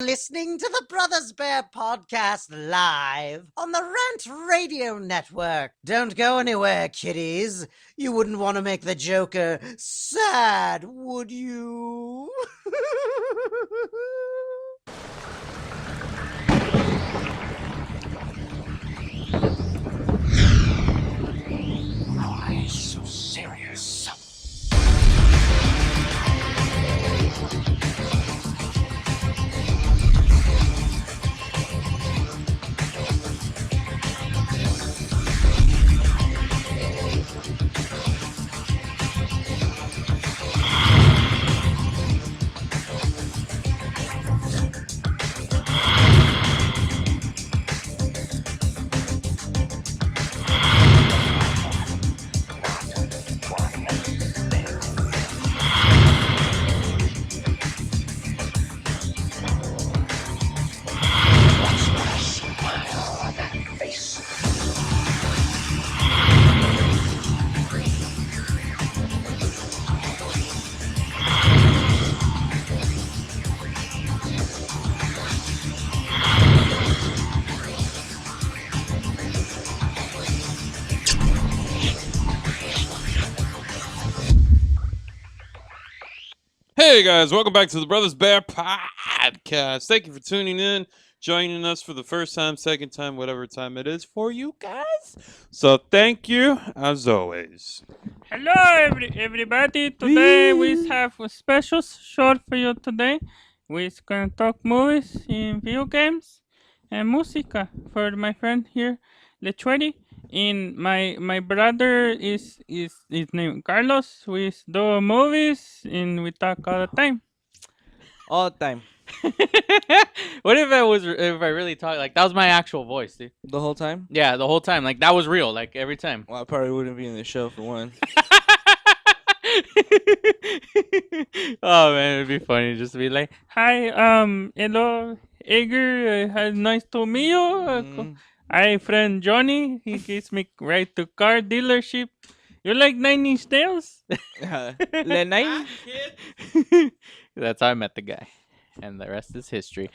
listening to the Brothers Bear podcast live on the Rant Radio Network. Don't go anywhere, kiddies. You wouldn't want to make the Joker sad, would you? Why so serious? Hey guys, welcome back to the Brothers Bear podcast. Thank you for tuning in, joining us for the first time, second time, whatever time it is for you guys. So thank you as always. Hello, everybody. Today we have a special show for you today. We're gonna talk movies in video games and música for my friend here, Lechueri. And my brother is named Carlos. We do movies and we talk all the time. All the time. What if I really talk like that was my actual voice, dude? The whole time? Yeah, the whole time. Like that was real, like every time. Well, I probably wouldn't be in the show for one. Oh man, it'd be funny just to be like, Hi, hello, Edgar. Nice to meet you. I friend Johnny. He gets me right to car dealership. You like 9 Inch Nails? Lenay? that's how I met the guy, and the rest is history.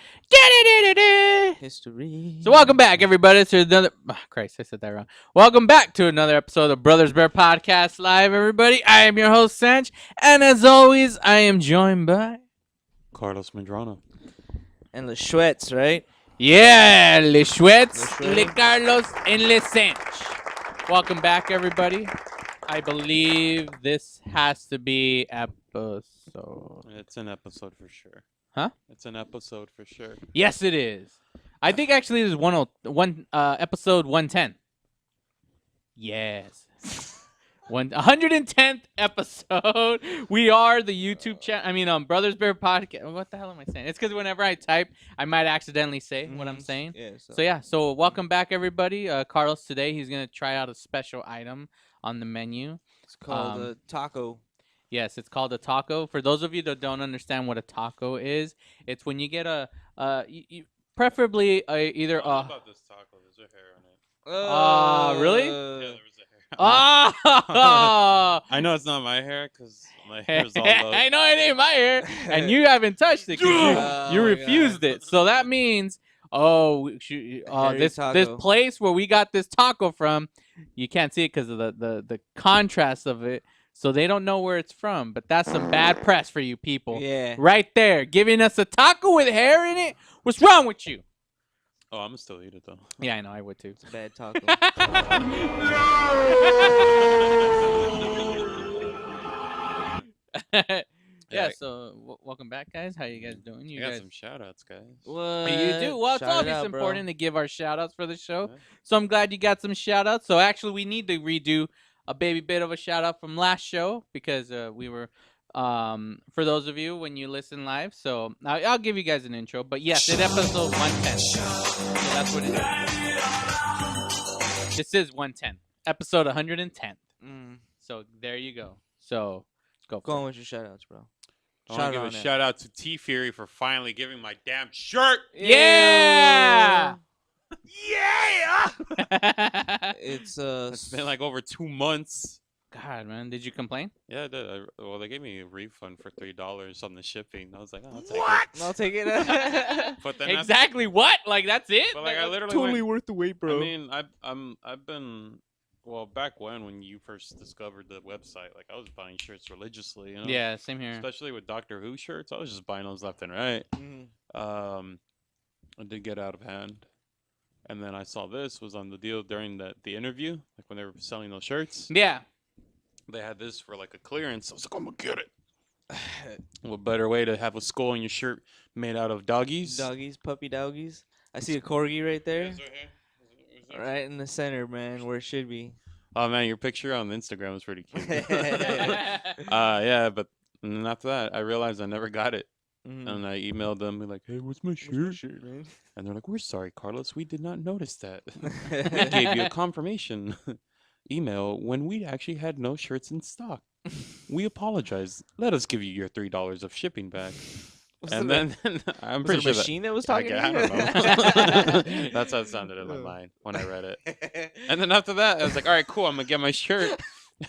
History. So welcome back, everybody, to another. Oh, Christ, I said that wrong. Welcome back to another episode of Brothers Bear Podcast Live, everybody. I am your host, Sanch, and as always, I am joined by Carlos Medrano. And the Schwetz, right? Le Schwetz, Le Le Carlos, and Le Sanch. Welcome back, everybody. I believe this has to be episode. It's an episode for sure. Huh? It's an episode for sure. Yes, it is. I think actually this is episode 110. Yes. 110th episode. We are the YouTube channel. I mean, Brothers Bear Podcast. What the hell am I saying? It's because whenever I type, I might accidentally say what I'm saying. Yeah. So yeah. So welcome back, everybody. Carlos today he's gonna try out a special item on the menu. It's called a taco. Yes, it's called a taco. For those of you that don't understand what a taco is, it's when you get preferably either about this taco. There's a hair on it. Really? Yeah, there was a hair. Oh! I know it's not my hair because my hair's all low. I know it ain't my hair, and you haven't touched it 'cause you refused it. So that means, this taco. place where we got this taco from, you can't see it because of the contrast of it. So they don't know where it's from, but that's some bad press for you people. Yeah. Right there, giving us a taco with hair in it. What's wrong with you? Oh, I'm gonna still eat it though. Yeah, I know, I would too. It's a bad taco. Yeah, so welcome back, guys. How you guys doing? You got some shout outs, guys. What? You do? Well, it's Shout it always out, bro. important to give our shout outs for the show. Yeah. So I'm glad you got some shout outs. So actually, we need to redo a baby bit of a shout out from last show because we were, for those of you when you listen live. So I'll give you guys an intro. But yes, in episode 110. So that's what it is. This is 110. Episode 110. So there you go. So go. Go on with your shout outs, bro. I want to give a shout out to T Fury for finally giving my damn shirt. Yeah! Yeah! It's It's been like over 2 months. God, man. Did you complain? Yeah, I did. Well, they gave me a refund for $3 on the shipping. I was like, oh, I'll take What? I'll take it. it. But then Exactly what? Like that's it? But like I literally Totally went, worth the wait, bro. I mean, I've been well back when you first discovered the website. Like I was buying shirts religiously. You know? Yeah, same here. Especially with Doctor Who shirts, I was just buying those left and right. I did get out of hand. And then I saw this was on the deal during the interview, like when they were selling those shirts. Yeah. They had this for like a clearance. I was like, I'm gonna get it. What better way to have a skull on your shirt made out of doggies? Doggies, puppy doggies. I see a corgi right there, It's right here. right in the center, man, where it should be. Oh man, your picture on Instagram was pretty cute. Yeah, but and then after that, I realized I never got it, and I emailed them like, "Hey, what's my shirt?" Man? And they're like, "We're sorry, Carlos. We did not notice that. We gave you a confirmation email when we actually had no shirts in stock. We apologize. Let us give you your $3 of shipping back." And then I'm Was pretty it sure a machine that was I talking to don't you? know. That's how it sounded in my mind when I read it. And then after that, I was like, all right, cool. I'm going to get my shirt.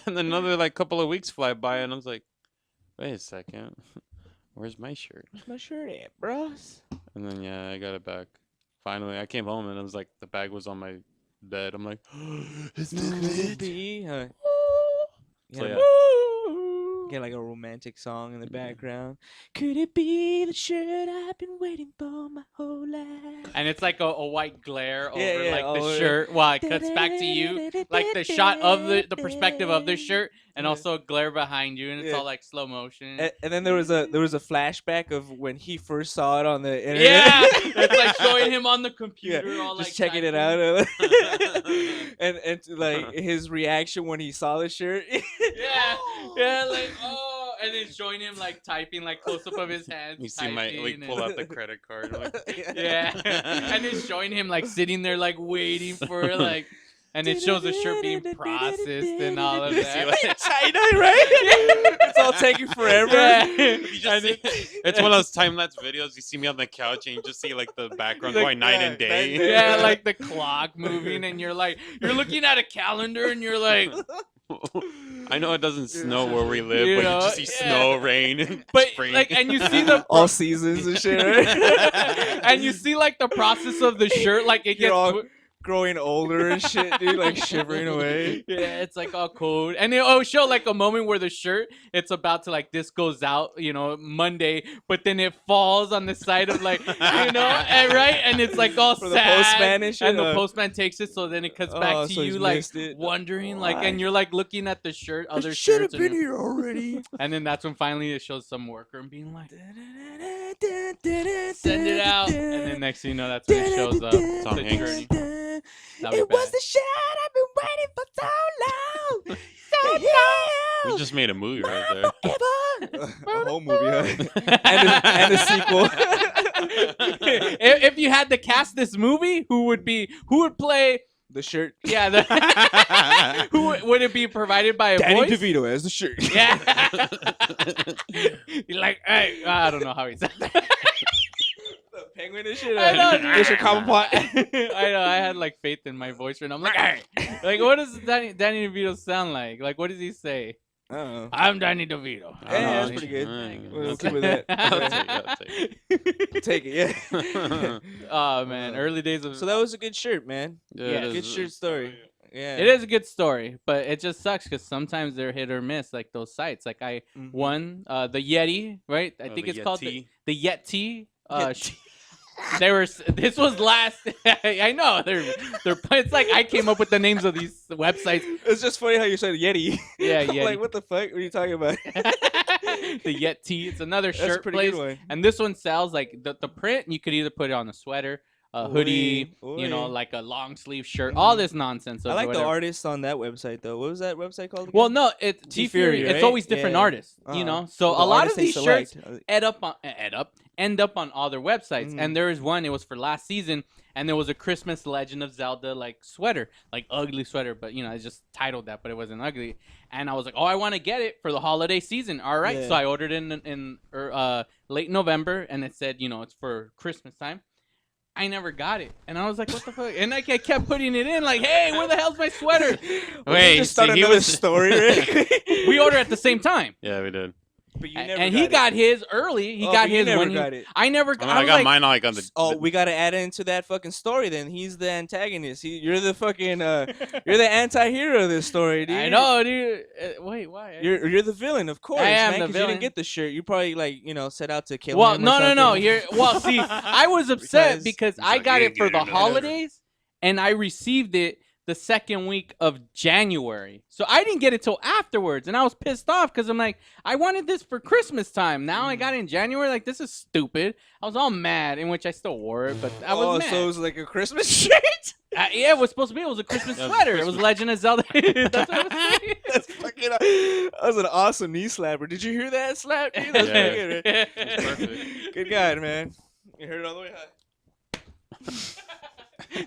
And then another like couple of weeks fly by, and I was like, wait a second. Where's my shirt? Where's my shirt at, bros? And then, yeah, I got it back. Finally, I came home, and it was like the bag was on my bed. I'm like, is this it? So, yeah. Get like a romantic song in the background. Could it be the shirt I've been waiting for my whole life? And it's like a white glare over Yeah, like the over- shirt while it cuts back to you. Like the shot of the perspective of the shirt and also a glare behind you, and it's Yeah. all like slow motion. And then there was a flashback of when he first saw it on the internet. Yeah, it's like showing him on the computer, all like just checking it typing. out. and like his reaction when he saw the shirt. Yeah, like and then showing him like typing, like close up of his hands. You see my, like, pull out the credit card. Like, Yeah, and then showing him like sitting there like waiting for like, and it shows the shirt being processed and all of that. China, right? It's all taking forever. Yeah. You just see, it's one of those time-lapse videos. You see me on the couch, and you just see like the background Like, going night yeah, and day. Yeah, like the clock moving, and you're looking at a calendar, and you're like, I know it doesn't snow where we live, You but know, you just see yeah. snow, rain, and but spring. like, and you see the All seasons and shit, right? and you see like the process of the shirt, like it You're gets. all growing older and shit, dude, like shivering away. Yeah, it's like all cold, and it'll show like a moment where the shirt, it's about to like this goes out, Monday, but then it falls on the side of like, and right, and it's like all For the sad, postman and shit, the postman takes it, so then it cuts back to so you he's like missed it. wondering, like, Why? and you're like looking at the shirt, other should have shirts, been here already. and then that's when finally it shows some worker and being like, send it out, and then next thing you know, that's when it shows up. Tom the Hanks. journey. That'd It be was bad. the shot I've been waiting for so long. So long. We just made a movie right there. A whole movie, huh? and a sequel. if you had to cast this movie, who would play? The shirt. Yeah, would it be provided by a Danny voice? DeVito as the shirt. Yeah. You're like, hey, I don't know how he sounds. The penguin and shit. I know. Fish and common pot. I know. I had like faith in my voice, and I'm like, hey. Like, what does Danny DeVito sound like? Like, what does he say? I don't know. I'm Danny DeVito. Yeah, that's pretty good. We'll keep with that. I'll take it. Take it, yeah. Oh man, early days of. So that was a good shirt, man. Yeah, it Good is. shirt story. Yeah. It is a good story, but it just sucks because sometimes they're hit or miss, like those sites. Like I won the Yeti, right? I think the it's called Yeti. the Yeti. They were. This was last. I know they're. It's like I came up with the names of these websites. It's just funny how you said Yeti. Yeah, I'm Yeti. like, what the fuck? What are you talking about? The Yeti. It's another That's a shirt pretty place, good one. and this one sells like the print. You could either put it on a sweater, a hoodie, Oi. like a long sleeve shirt, all this nonsense. I like the whatever. artists on that website though. What was that website called? Well, again? no, it's T-Fury, It's right? always different Yeah. artists, So The a lot of artists they these select. shirts end up on all their websites. And there is one. It was for last season, and there was a Christmas Legend of Zelda like sweater, like ugly sweater, but it's just titled that, but it wasn't ugly. And I was like, oh, I want to get it for the holiday season. All right, Yeah. so I ordered it in late November, and it said, it's for Christmas time. I never got it, and I was like, "What the fuck?" And I kept putting it in, like, "Hey, where the hell's my sweater?" Wait, just start another story. Right? We ordered at the same time. Yeah, we did. But you never And got he it. got his early. He Oh, got but you his never when got it. I never. I was got like, mine like on the. Oh, we gotta add into that fucking story. Then he's the antagonist. You're the fucking. You're the anti-hero of this story, dude. I know, dude. Wait, why? You're the villain, of course. I am man, the 'cause villain. You didn't get the shirt. You probably set out to kill Well, him. or no. something. Here, well, see, I was upset Because because I like, got you it for ain't the getting it. holidays, and I received it the second week of January. So I didn't get it till afterwards, and I was pissed off because I'm like, I wanted this for Christmas time. Now I got it in January. Like, this is stupid. I was all mad, in which I still wore it, but I was mad. So it was like a Christmas shirt. Yeah, it was supposed to be. It was a Christmas Yeah, it was sweater. It was Legend of Zelda. That's what I was saying. That's fucking. That was an awesome knee slapper. Did you hear that slap? Dude? That's Yeah. pretty good, man. That's perfect. Good guy, man. You heard it all the way high.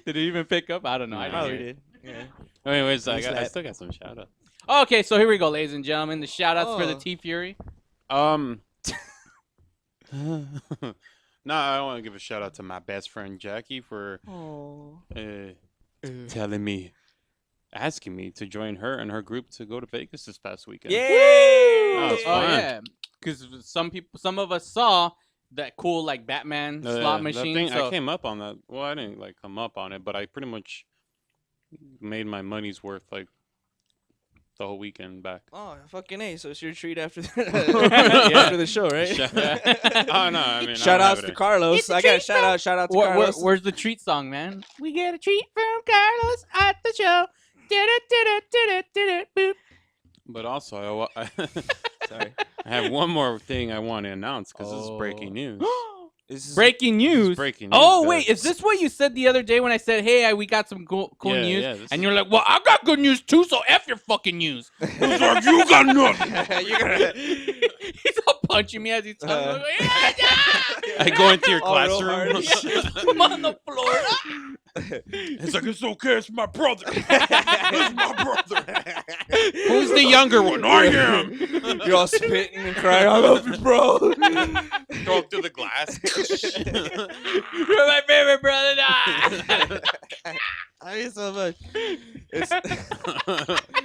Did it even pick up? I don't know. I didn't Probably hear it. did. Yeah. Anyways, I slap. still got some shout outs. Okay, so here we go, ladies and gentlemen. The shout outs for the Oh. T Fury. No, I want to give a shout out to my best friend Jackie for Oh. telling me, asking me to join her and her group to go to Vegas this past weekend. Yay! Oh, it's Oh fun. yeah, because some of us saw that cool like Batman slot That machine. thing, So I came up on that. Well, I didn't like come up on it, but I pretty much made my money's worth like the whole weekend back. Oh, fucking A. So it's your treat after after the show, right? Oh no, I mean, Shout I outs to Carlos. It's a I got a treat shout out to Carlos. where's the treat song, man? We get a treat from Carlos at the show. Boop. But also, Sorry. I have one more thing I want to announce because this is breaking news. This is Breaking news. breaking Oh news, wait, guys. is this what you said the other day when I said, "Hey, we got some cool Yeah, news," yeah, this and is- you're like, "Well, I got good news too, so f your fucking news." It's like, you got nothing. You're gonna. He's all punching me as he's talking. Like, yeah, yeah. I go into your Oh, real classroom. I'm on the floor. It's like, it's okay, it's my brother. It's my brother. Who's the younger one? I am. You're all spitting and crying. I love you, bro. Go up to the glass. You're my favorite brother. I love you so much. It's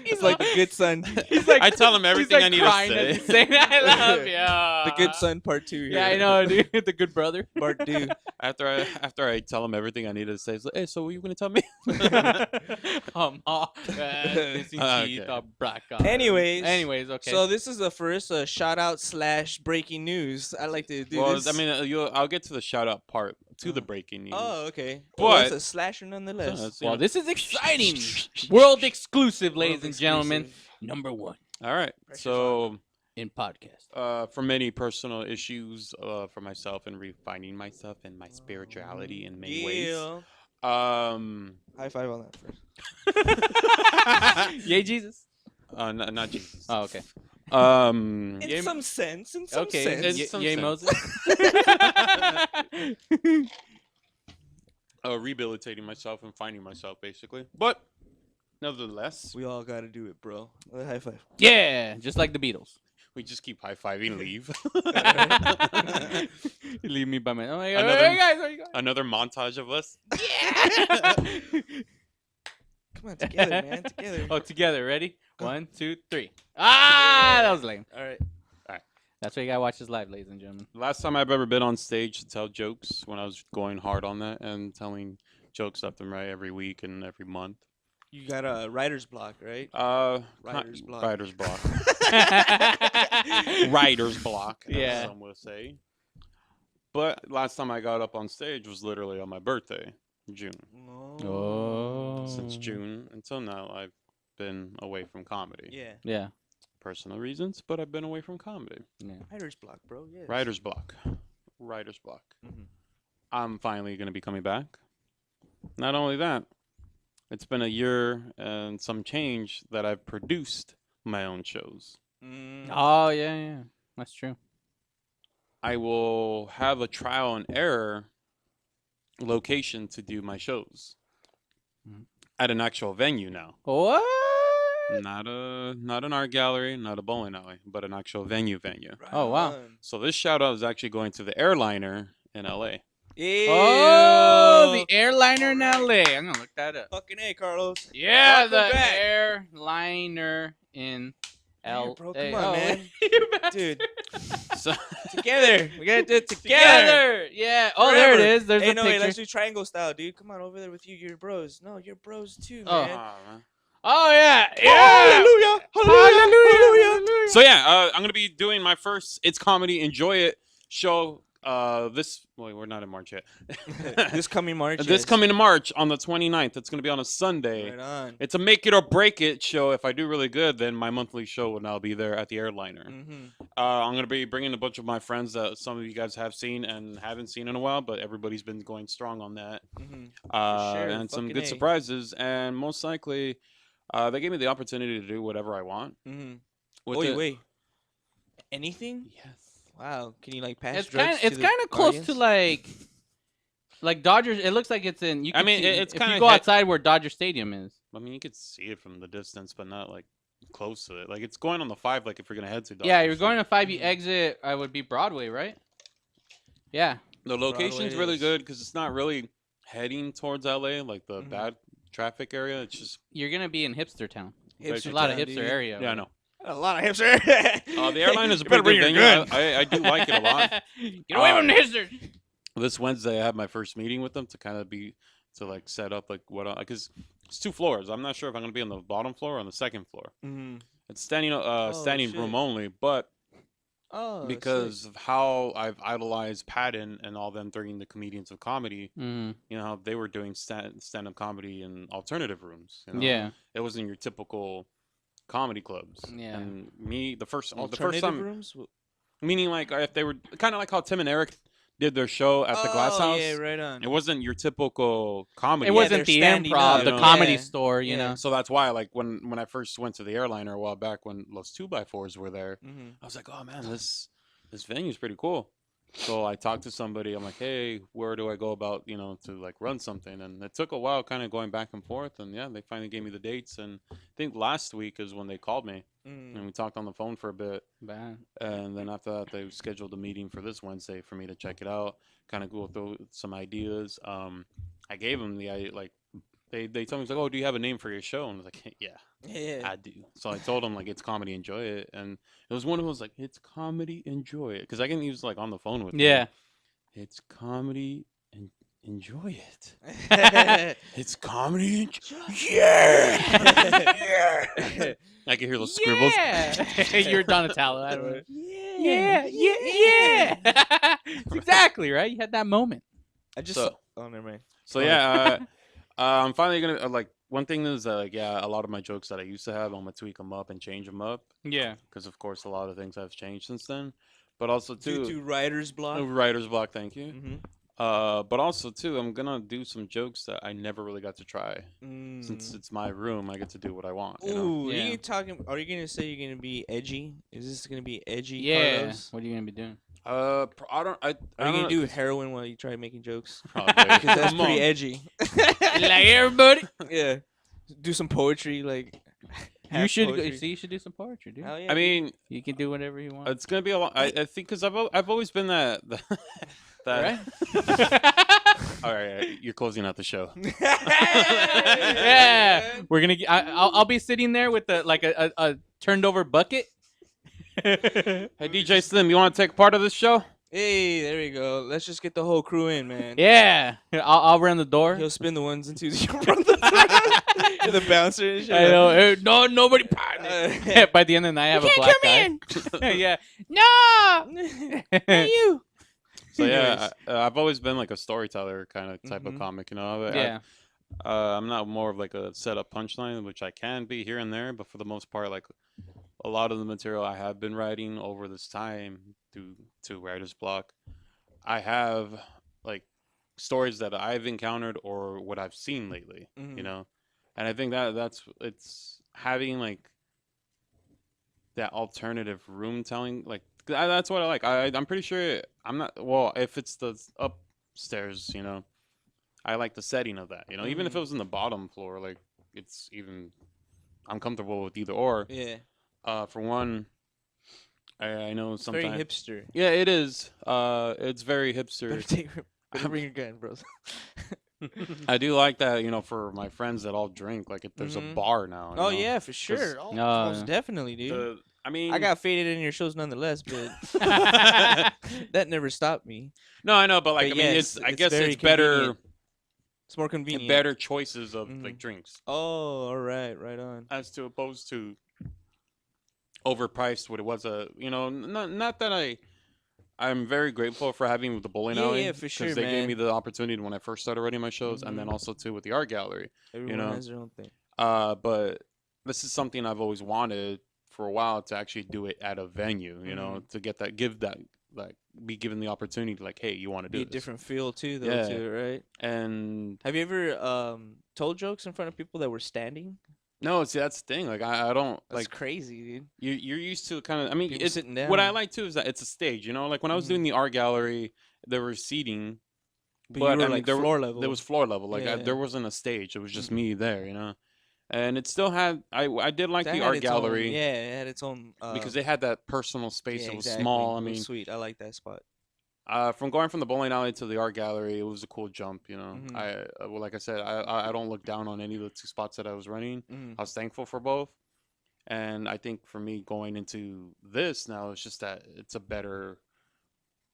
He's like the good son. He's like, I tell him everything he's like I need to crying as he's saying, "I love you." The good son part 2 here. Yeah, I know, dude. The good brother. Part 2. After I tell him everything I need to say, it's like, hey, so what are you gonna tell me? Missing Okay. teeth, black eye. Anyways, okay. So this is the first shout out / breaking news. I like to do Well, this. I mean, I'll get to the shout out part to the breaking news. Oh, okay. But- Well, it's a slasher nonetheless. So, it's, you well, know- this is exciting. World exclusive, ladies World and gentlemen. exclusive. Number 1 all right. Pressure's So, in podcast. for many personal issues for myself and refining myself and my spirituality in many ways. Yeah. High five on that first. Yay, Jesus. Not Jesus. Oh, okay. In Yay- some sense. In some Okay. sense. In some Yay, sense. Moses. Rehabilitating myself and finding myself, basically. But nevertheless, We all gotta do it, bro. High five. Yeah, just like the Beatles. we just keep high fiving, leave. You leave me by my. Oh my god! Another- Hey guys, where you going? Another montage of us. Come on, together, man. Together. Oh, together. Ready? 1, 2, 3. Ah, that was lame. All right. That's why you gotta watch this live, ladies and gentlemen. Last time I've ever been on stage to tell jokes when I was going hard on that and telling jokes left and right every week and every month. You got a writer's block, right? Writer's block. Writer's block. Writer's block, as Yeah. some would say. But last time I got up on stage was literally on my birthday, June. Oh. Since June until now, I've been away from comedy. Yeah. Yeah. Personal reasons, but I've been away from comedy. Writer's block, bro. Yes. Writer's block. Writer's block. Mhm. I'm finally going to be coming back. Not only that, it's been a year and some change that I've produced my own shows. Oh yeah, yeah. That's true. I will have a trial and error location to do my shows Mhm. at an actual venue now. What? Not an art gallery, not a bowling alley, but an actual venue. Oh, wow. on. So this shout out is actually going to the Airliner in LA. Yeah. Oh, airliner in LA. I'm gonna look that up. Fucking A, Carlos. Yeah, Welcome the back. airliner in Hey, bro, come LA. on, man. you bastard. Dude, So, together. We gotta do it together. Together. Yeah. Oh, there it Forever. is. There's Hey, a no, picture. let's do triangle style, dude. Come on over there with you. You're bros. No, you're bros too, Oh. man. man. Oh yeah. Yeah. Hallelujah. Hallelujah. Hallelujah. So yeah, I'm gonna be doing my first It's Comedy Enjoy It show. We're not in March yet. This coming March. This yes. coming March on the 29th. It's gonna be on a Sunday. Right on. It's a make it or break it show. If I do really good, then my monthly show will now be there at the airliner. Mm-hmm. I'm gonna be bringing a bunch of my friends that some of you guys have seen and haven't seen in a while, but everybody's been going strong on that. Mm-hmm. Sure, And some fucking good A. surprises, and most likely, they gave me the opportunity to do whatever I want. Mm-hmm. With Wait, it. wait. Anything? Yes. Wow. Can you like pass It's drugs kind. to It's the kind of close audience? to like Dodgers. It looks like it's in. You I can mean, see, it's if kinda you go hit- outside where Dodger Stadium is. I mean, you could see it from the distance, but not like close to it. Like it's going on the 5. Like if you're gonna head to. Yeah, Dodger you're going to 5. You Mhm. exit. I would be Broadway, right? Yeah. The location's Broadway really is- good because it's not really heading towards LA, like the Mhm. bad traffic area. It's just You're gonna be in hipster town. There's There's a lot of town, hipster dude. area. yeah, I know. A lot of hipster. The airline is a You better pretty bring good your venue. gun. I do like it a lot. Get away from the hipsters. This Wednesday, I have my first meeting with them to kind of like set up like what because it's 2 floors. I'm not sure if I'm gonna be on the bottom floor or on the second floor. Mm-hmm. It's standing shit. room only, but Oh, because of how I've idolized Patton and all them during the comedians of comedy, Mm, you know, how they were doing stand-up comedy in alternative rooms. You know? yeah. It wasn't your typical comedy clubs. Yeah. And me, the first alternative time, rooms. meaning like if they were kind of like how Tim and Eric did their show at the Glass House. Yeah, right on. It wasn't your typical comedy. It wasn't they're the standing improv, up, the you know? comedy Yeah. store, you Yeah. know. So that's why, like, when I first went to the airliner a while back, when those 2x4s were there, Mm-hmm. I was like, oh man, this venue's pretty cool. So I talked to somebody. I'm like, hey, where do I go about, you know, to like run something? And it took a while, kind of going back and forth. And yeah, they finally gave me the dates. And I think last week is when they called me, and we talked on the phone for a bit. Bad. And then after that, they scheduled a meeting for this Wednesday for me to check it out, kind of go through some ideas. I gave them they told me, like, oh, do you have a name for your show? And I was like, yeah, Yeah. I do. So I told them, like, it's comedy, enjoy it. And it was one of those, like, it's comedy, enjoy it. Because I can use, like, on the phone with Yeah. them. It's comedy and enjoy it. It's comedy. Yeah. I can hear those scribbles. Yeah. You're Donatello. I don't know. Yeah. Yeah. Exactly, right? You had that moment. I just. So- Oh, never mind. So yeah, I'm finally gonna like. One thing is that like a lot of my jokes that I used to have, I'm gonna tweak them up and change them up Yeah. because of course a lot of things have changed since then. But also Due too, to writer's block. writer's block. Thank you. Mm-hmm. But also too, I'm gonna do some jokes that I never really got to try. Since it's my room, I get to do what I want. You know? Ooh, Yeah. are you talking? Are you gonna say you're gonna be edgy? Is this gonna be edgy? Yeah. Carlos? What are you gonna be doing? I don't. I Are you don't gonna know. do heroin while you try making jokes? Probably. Because that's Come on. pretty edgy. Like everybody. Yeah. Do some poetry, like. You half should poetry. see. You should do some poetry, dude. Hell yeah, I dude. mean, You can do whatever you want. it's gonna be a lot. I think because I've always been that. Right? All right, you're closing out the show. Yeah. We're gonna. I'll be sitting there with a turned over bucket. Hey DJ Slim, you want to take part of this show? Hey, there we go. Let's just get the whole crew in, man. Yeah. I'll run the door. He'll spin the ones and twos. You run the You're the bouncer and shit. I know. No, nobody. By the end of the night, I have a black eye. Yeah. No. Hey, you. So yeah, I've always been like a storyteller kind of type of Mhm. comic, you know. Yeah. I'm not more of like a setup punchline, which I can be here and there, but for the most part, like a lot of the material I have been writing over this time due to writer's block, I have like stories that I've encountered or what I've seen lately, Mhm. you know. And I think it's having like that alternative room telling, like that's what I like. I'm pretty sure I'm not if it's the upstairs, you know. I like the setting of that, you know. Even if it was in the bottom floor, like it's even I'm comfortable with either or. Yeah. For one, I know It's very sometimes. hipster. Yeah, it is. It's very hipster. Better bring your gun, bros. I do like that, you know, for my friends that all drink. Like, if there's a bar now. you Oh know? yeah, for sure. Oh, No. most definitely, dude. I mean, I got faded in your shows nonetheless, but that never stopped me. no, I know, but like, But I mean, yes, I it's guess very it's better, convenient. It's more convenient. better choices of like Mhm. drinks Oh, all right, right on. as to opposed to overpriced. What it was you know, not that I'm very grateful for having with the bowling Yeah, alley yeah, for sure, because they gave me man. the opportunity when I first started writing my shows, and then Mhm. also too with the art gallery. Everyone know. has their own thing. But this is something I've always wanted for a while to actually do it at a venue. You know, to get that, give that, like, be given the opportunity, like, hey, you want to do Be a this? different feel too, though, Yeah. too, right? And Have you ever told jokes in front of people that were standing? no, see, that's the thing. Like, I don't That's like. crazy, dude. You're used to kind of. I mean, People it's sitting what I down. like too is that it's a stage. You know, like when I was Mhm. doing the art gallery, there was seating, But but you were I mean, like floor level. there was floor level. Like Yeah. there wasn't a stage. It was just Mhm. me there. You know, and it still had. I did like That the had art its own- gallery. yeah, it had its own. Because they had that personal space. Yeah, It was exactly. small. I It was mean, sweet. I like that spot. from going from the bowling alley to the art gallery, it was a cool jump. You know, Mhm. well, like I said, I don't look down on any of the two spots that I was running. Mhm. I was thankful for both, and I think for me going into this now, it's just that it's a better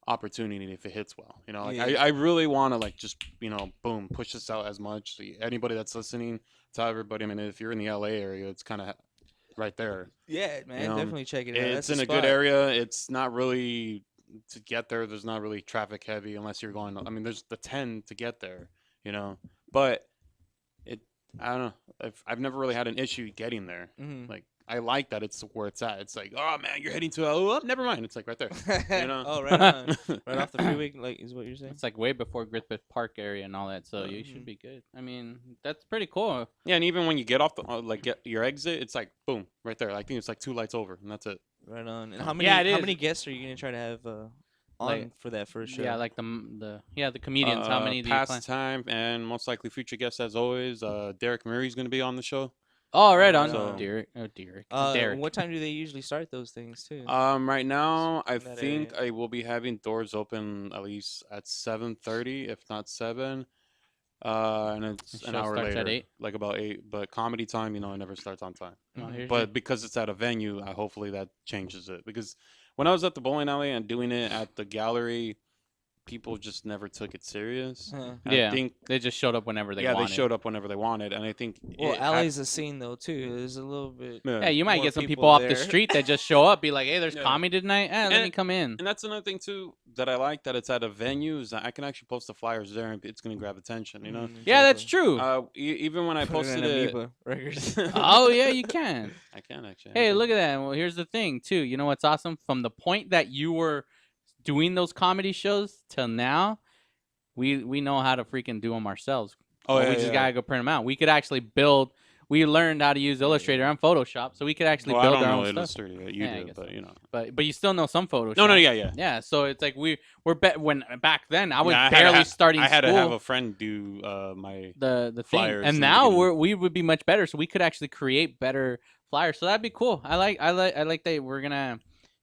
opportunity if it hits well. You know, like Yeah. I really want to like just boom push this out as much. So anybody that's listening, tell everybody. I mean, if you're in the LA area, it's kind of right there. Yeah, man, know, definitely check it out. It's That's in the a good spot. area. It's not really to get there. There's not really traffic heavy unless you're going. I mean, there's the 10 to get there. You know, but it. I don't know. I've never really had an issue getting there. Mhm. Like I like that it's where it's at. It's like, oh man, you're heading to oh, never mind. It's like right there. You know. Oh, right on. Right off the freeway, like is what you're saying. It's like way before Griffith Park area and all that, so you should be good. I mean, that's pretty cool. Yeah, and even when you get off the get your exit, it's like boom, right there. I think it's like 2 lights over, and that's it. Right on. And how many? Yeah, it how is. many guests are you gonna try to have on Like- for that first show? Yeah, like the comedians. How many do you past plan? time and most likely future guests as always. Derek Murray's going to be on the show. Oh, right Oh, on. right on. Derek. Oh, Derek. Uh, Derek. what time do they usually start those things too? Right now, I That think area. I will be having doors open at least at 7:30, if not 7. And it's The an show hour starts later, at 8? like about 8. But comedy time, it never starts on time. Well, Mhm. here's But because it's at a venue, hopefully that changes it. Because when I was at the bowling alley and doing it at the gallery, people just never took it serious. Uh-huh. And Yeah. I think they just showed up whenever they yeah, wanted. they showed up whenever they wanted, and I think Well, it- LA's a scene though too. There's a little bit. yeah. Yeah, you might more get some people people off the there. street that just show up, be like, "Hey, there's Yeah. comedy tonight. Let me And- come in." And that's another thing too that I like that it's at a venue is that I can actually post the flyers there and it's gonna grab attention. You know, Mhm, Yeah, that's exactly. true. even when I Put it in posted it, Amoeba records. Oh yeah, you can. I can actually. Hey, look at that. Well, here's the thing too. You know what's awesome? From the point that you were doing those comedy shows till now, we know how to freaking do them ourselves. Oh Well, yeah, we just yeah. gotta go print them out. We could actually build. We learned how to use Illustrator and Photoshop, so we could actually Well, I build don't our know own stuff. Illustrator yet. You Yeah, I do, guess but so. you know. But you still know some Photoshop. No, yeah. Yeah, so it's like we're when back then I was Yeah, barely starting I had school. to have a friend do my. the thing, flyers and in the now beginning. we would be much better, so we could actually create better flyers. So that'd be cool. I like that we're gonna,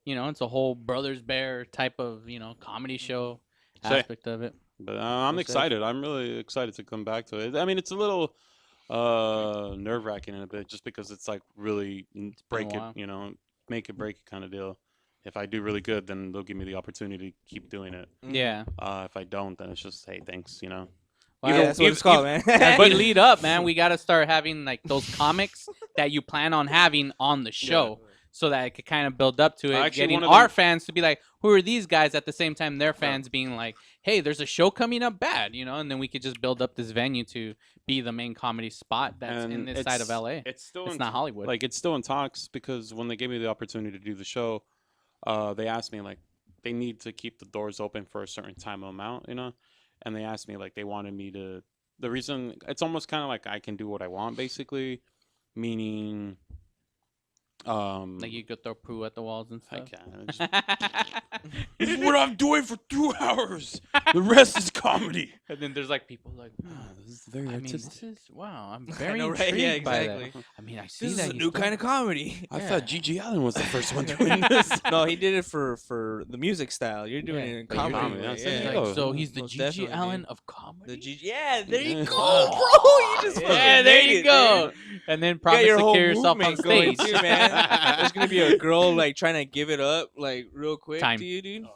it's a whole Brothers Bear type of comedy show Say- aspect of it. But I'm Most excited. I'm really excited to come back to it. I mean, it's a little nerve wracking in a bit, just because it's like really break while. it, make it break it kind of deal. If I do really good, then they'll give me the opportunity to keep doing it. Yeah. If I don't, then it's just hey, thanks. Well, Yeah, that's what it's called, man. As we lead up, man, we got to start having like those comics that you plan on having on the show, so that it could kind of build up to it, Actually, getting one of our them- fans to be like, "Who are these guys?" At the same time, their fans being like, "Hey, there's a show coming up, bad," and then we could just build up this venue to be the main comedy spot that's in And this side of it's- LA. It's still It's in not Hollywood. Like it's still in talks because when they gave me the opportunity to do the show, they asked me like they need to keep the doors open for a certain time amount, and they asked me like they wanted me to. The reason it's almost kind of like I can do what I want basically, meaning Like you could throw poo at the walls and I stuff. can't. This is what I'm doing for 2 hours. The rest is comedy. And then there's like people like, This is very I mean, artistic. this is wow. I'm I very know, intrigued right? Yeah, by exactly. that. I mean, I see This that is a he's new done- kind of comedy. I Yeah. thought Gigi Allen was the first one doing this. No, he did it for the music style. You're doing Yeah, it in but you're comedy. doing it, way, yeah, yeah. there you Like, go. so he's the Most Gigi definitely, Allen dude. of comedy. The GG. Yeah, there you Yeah. go, bro. You just Yeah, fucking there made you it, go. dude. And then You got promise your to whole carry yourself on movement going stage, too, man. There's gonna be a girl like trying to give it up like real quick Time. to you, dude.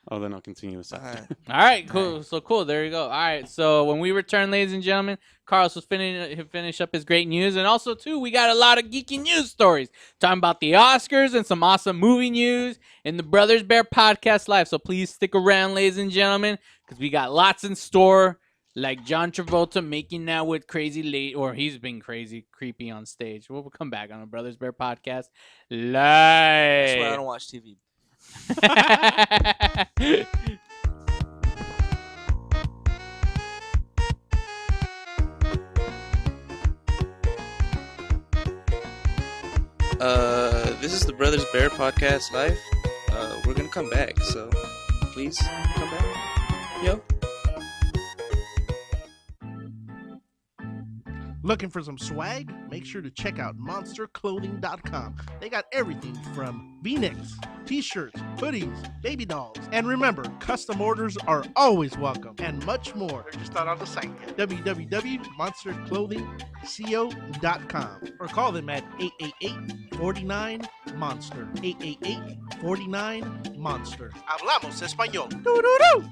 Oh, then I'll continue this after. All right, cool. So cool. There you go. All right. So when we return, ladies and gentlemen, Carlos was finish up his great news, and also too, we got a lot of geeky news stories talking about the Oscars and some awesome movie news in the Brothers Bear Podcast Live. So please stick around, ladies and gentlemen, because we got lots in store. Like John Travolta making out with crazy lady, or he's been crazy creepy on stage. We'll come back on the Brothers Bear Podcast Live. That's why I don't watch TV. This is the Brothers Bear Podcast Live. We're gonna come back, so please come back. Yo. Looking for some swag? Make sure to check out monsterclothing.com. They got everything from V-necks, t-shirts, hoodies, baby dolls. And remember, custom orders are always welcome and much more. Just out on the site, www.monsterclothingco.com or call them at 888-49-MONSTER. 888-49-MONSTER. Hablamos español. Doo-doo-doo.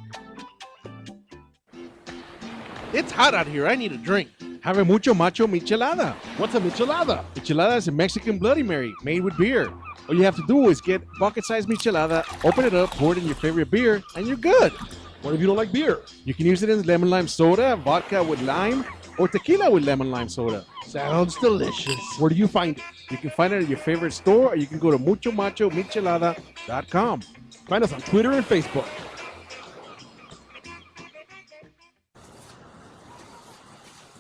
It's hot out here. I need a drink. Have a mucho macho michelada. What's a michelada? Michelada is a Mexican Bloody Mary made with beer. All you have to do is get bucket-sized michelada, open it up, pour it in your favorite beer, and you're good. What if you don't like beer? You can use it in lemon lime soda, vodka with lime, or tequila with lemon lime soda. Sounds delicious. Where do you find it? You can find it at your favorite store, or you can go to muchomachomichelada.com. Find us on Twitter and Facebook.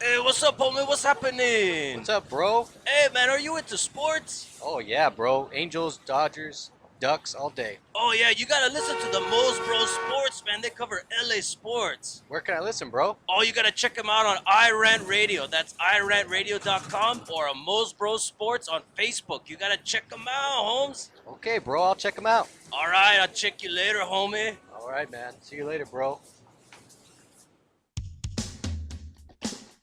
Hey, what's up, homie? What's happening? What's up, bro? Hey, man, are you into sports? Oh, yeah, bro. Angels, Dodgers, Ducks all day. Oh, yeah, you gotta listen to the Moe's Bro Sports, man. They cover LA sports. Where can I listen, bro? Oh, you gotta check them out on iRant Radio. That's irantradio.com or Moe's Bro Sports on Facebook. You gotta check them out, Holmes. Okay, bro. I'll check them out. All right, I'll check you later, homie. All right, man. See you later, bro.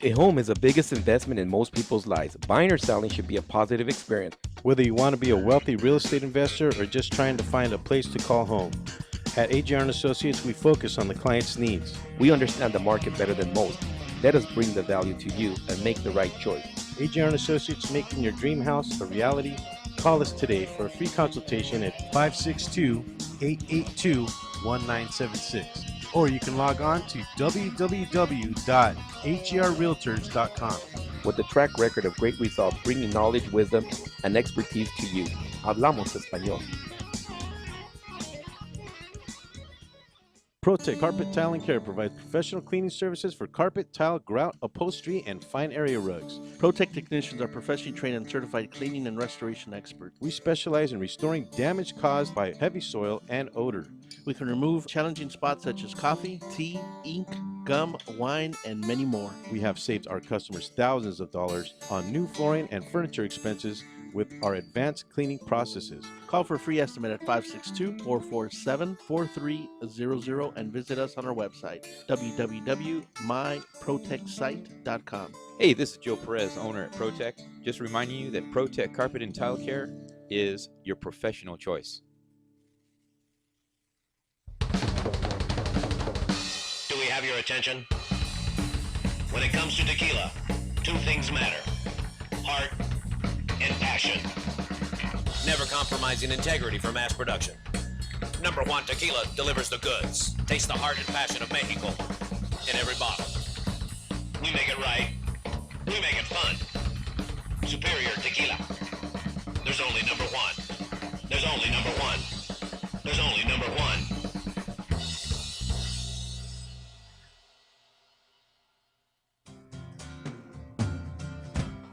A home is the biggest investment in most people's lives. Buying or selling should be a positive experience. Whether you want to be a wealthy real estate investor or just trying to find a place to call home. At AJR & Associates, we focus on the client's needs. We understand the market better than most. Let us bring the value to you and make the right choice. AJR & Associates, making your dream house a reality. Call us today for a free consultation at 562-882-1976. Or you can log on to www.hrrealtors.com. With a track record of great results, bringing knowledge, wisdom, and expertise to you. Hablamos español. ProTech Carpet Tile and Care provides professional cleaning services for carpet, tile, grout, upholstery, and fine area rugs. ProTech technicians are professionally trained and certified cleaning and restoration experts. We specialize in restoring damage caused by heavy soil and odor. We can remove challenging spots such as coffee, tea, ink, gum, wine, and many more. We have saved our customers thousands of dollars on new flooring and furniture expenses with our advanced cleaning processes. Call for a free estimate at 562-447-4300 and visit us on our website, www.myprotectsite.com. Hey, this is Joe Perez, owner at ProTech. Just reminding you that ProTech Carpet and Tile Care is your professional choice. Do we have your attention? When it comes to tequila, two things matter: heart and passion. Never compromising integrity for mass production. Number one Tequila delivers the goods. Taste the heart and passion of Mexico in every bottle. We make it right. We make it fun. Superior Tequila. There's only number one. There's only number one. There's only number one.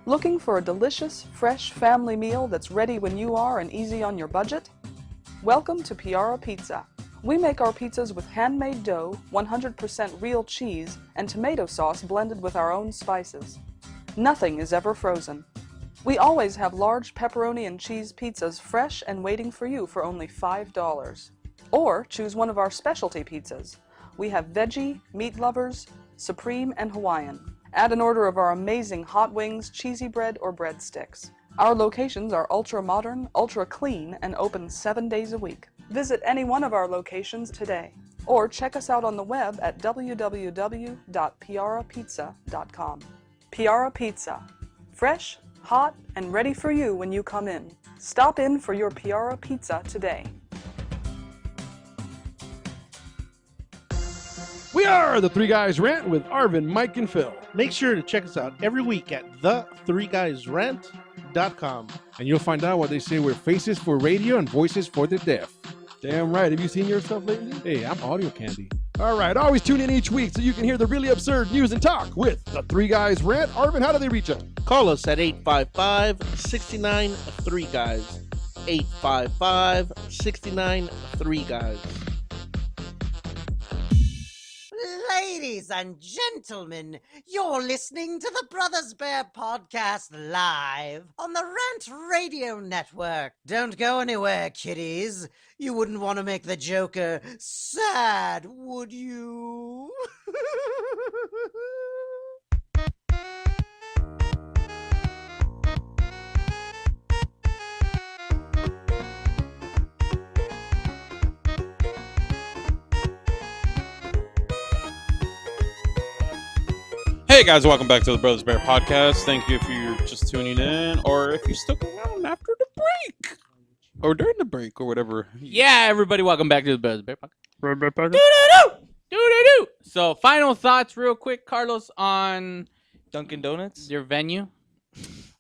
Looking for a delicious, fresh family meal that's ready when you are and easy on your budget? Welcome to Piara Pizza. We make our pizzas with handmade dough, 100% real cheese, and tomato sauce blended with our own spices. Nothing is ever frozen. We always have large pepperoni and cheese pizzas fresh and waiting for you for only $5. Or choose one of our specialty pizzas. We have veggie, meat lovers, supreme, and Hawaiian. Add an order of our amazing hot wings, cheesy bread, or breadsticks. Our locations are ultra-modern, ultra-clean, and open 7 days a week. Visit any one of our locations today, or check us out on the web at www.piarapizza.com. Piara Pizza. Fresh, hot, and ready for you when you come in. Stop in for your Piara Pizza today. We are the Three Guys Rant with Arvin, Mike, and Phil. Make sure to check us out every week at the3guysrant.com. And you'll find out what they say we're faces for radio and voices for the deaf. Damn right. Have you seen yourself lately? Hey, I'm audio candy. All right. Always tune in each week so you can hear the really absurd news and talk with the Three Guys Rant. Arvin, how do they reach us? Call us at 855-69-3-GUYS. 855-69-3-GUYS. Ladies and gentlemen, you're listening to the Brothers Bear podcast live on the Rant Radio Network. Don't go anywhere, kiddies. You wouldn't want to make the Joker sad, would you? Hey guys, welcome back to the Brothers Bear podcast. Thank you if you're just tuning in, or if you stuck around after the break, or during the break, or whatever. Yeah, everybody, welcome back to the Brothers Bear podcast. Do-do-do! So, final thoughts real quick, Carlos, on Dunkin' Donuts? Your venue?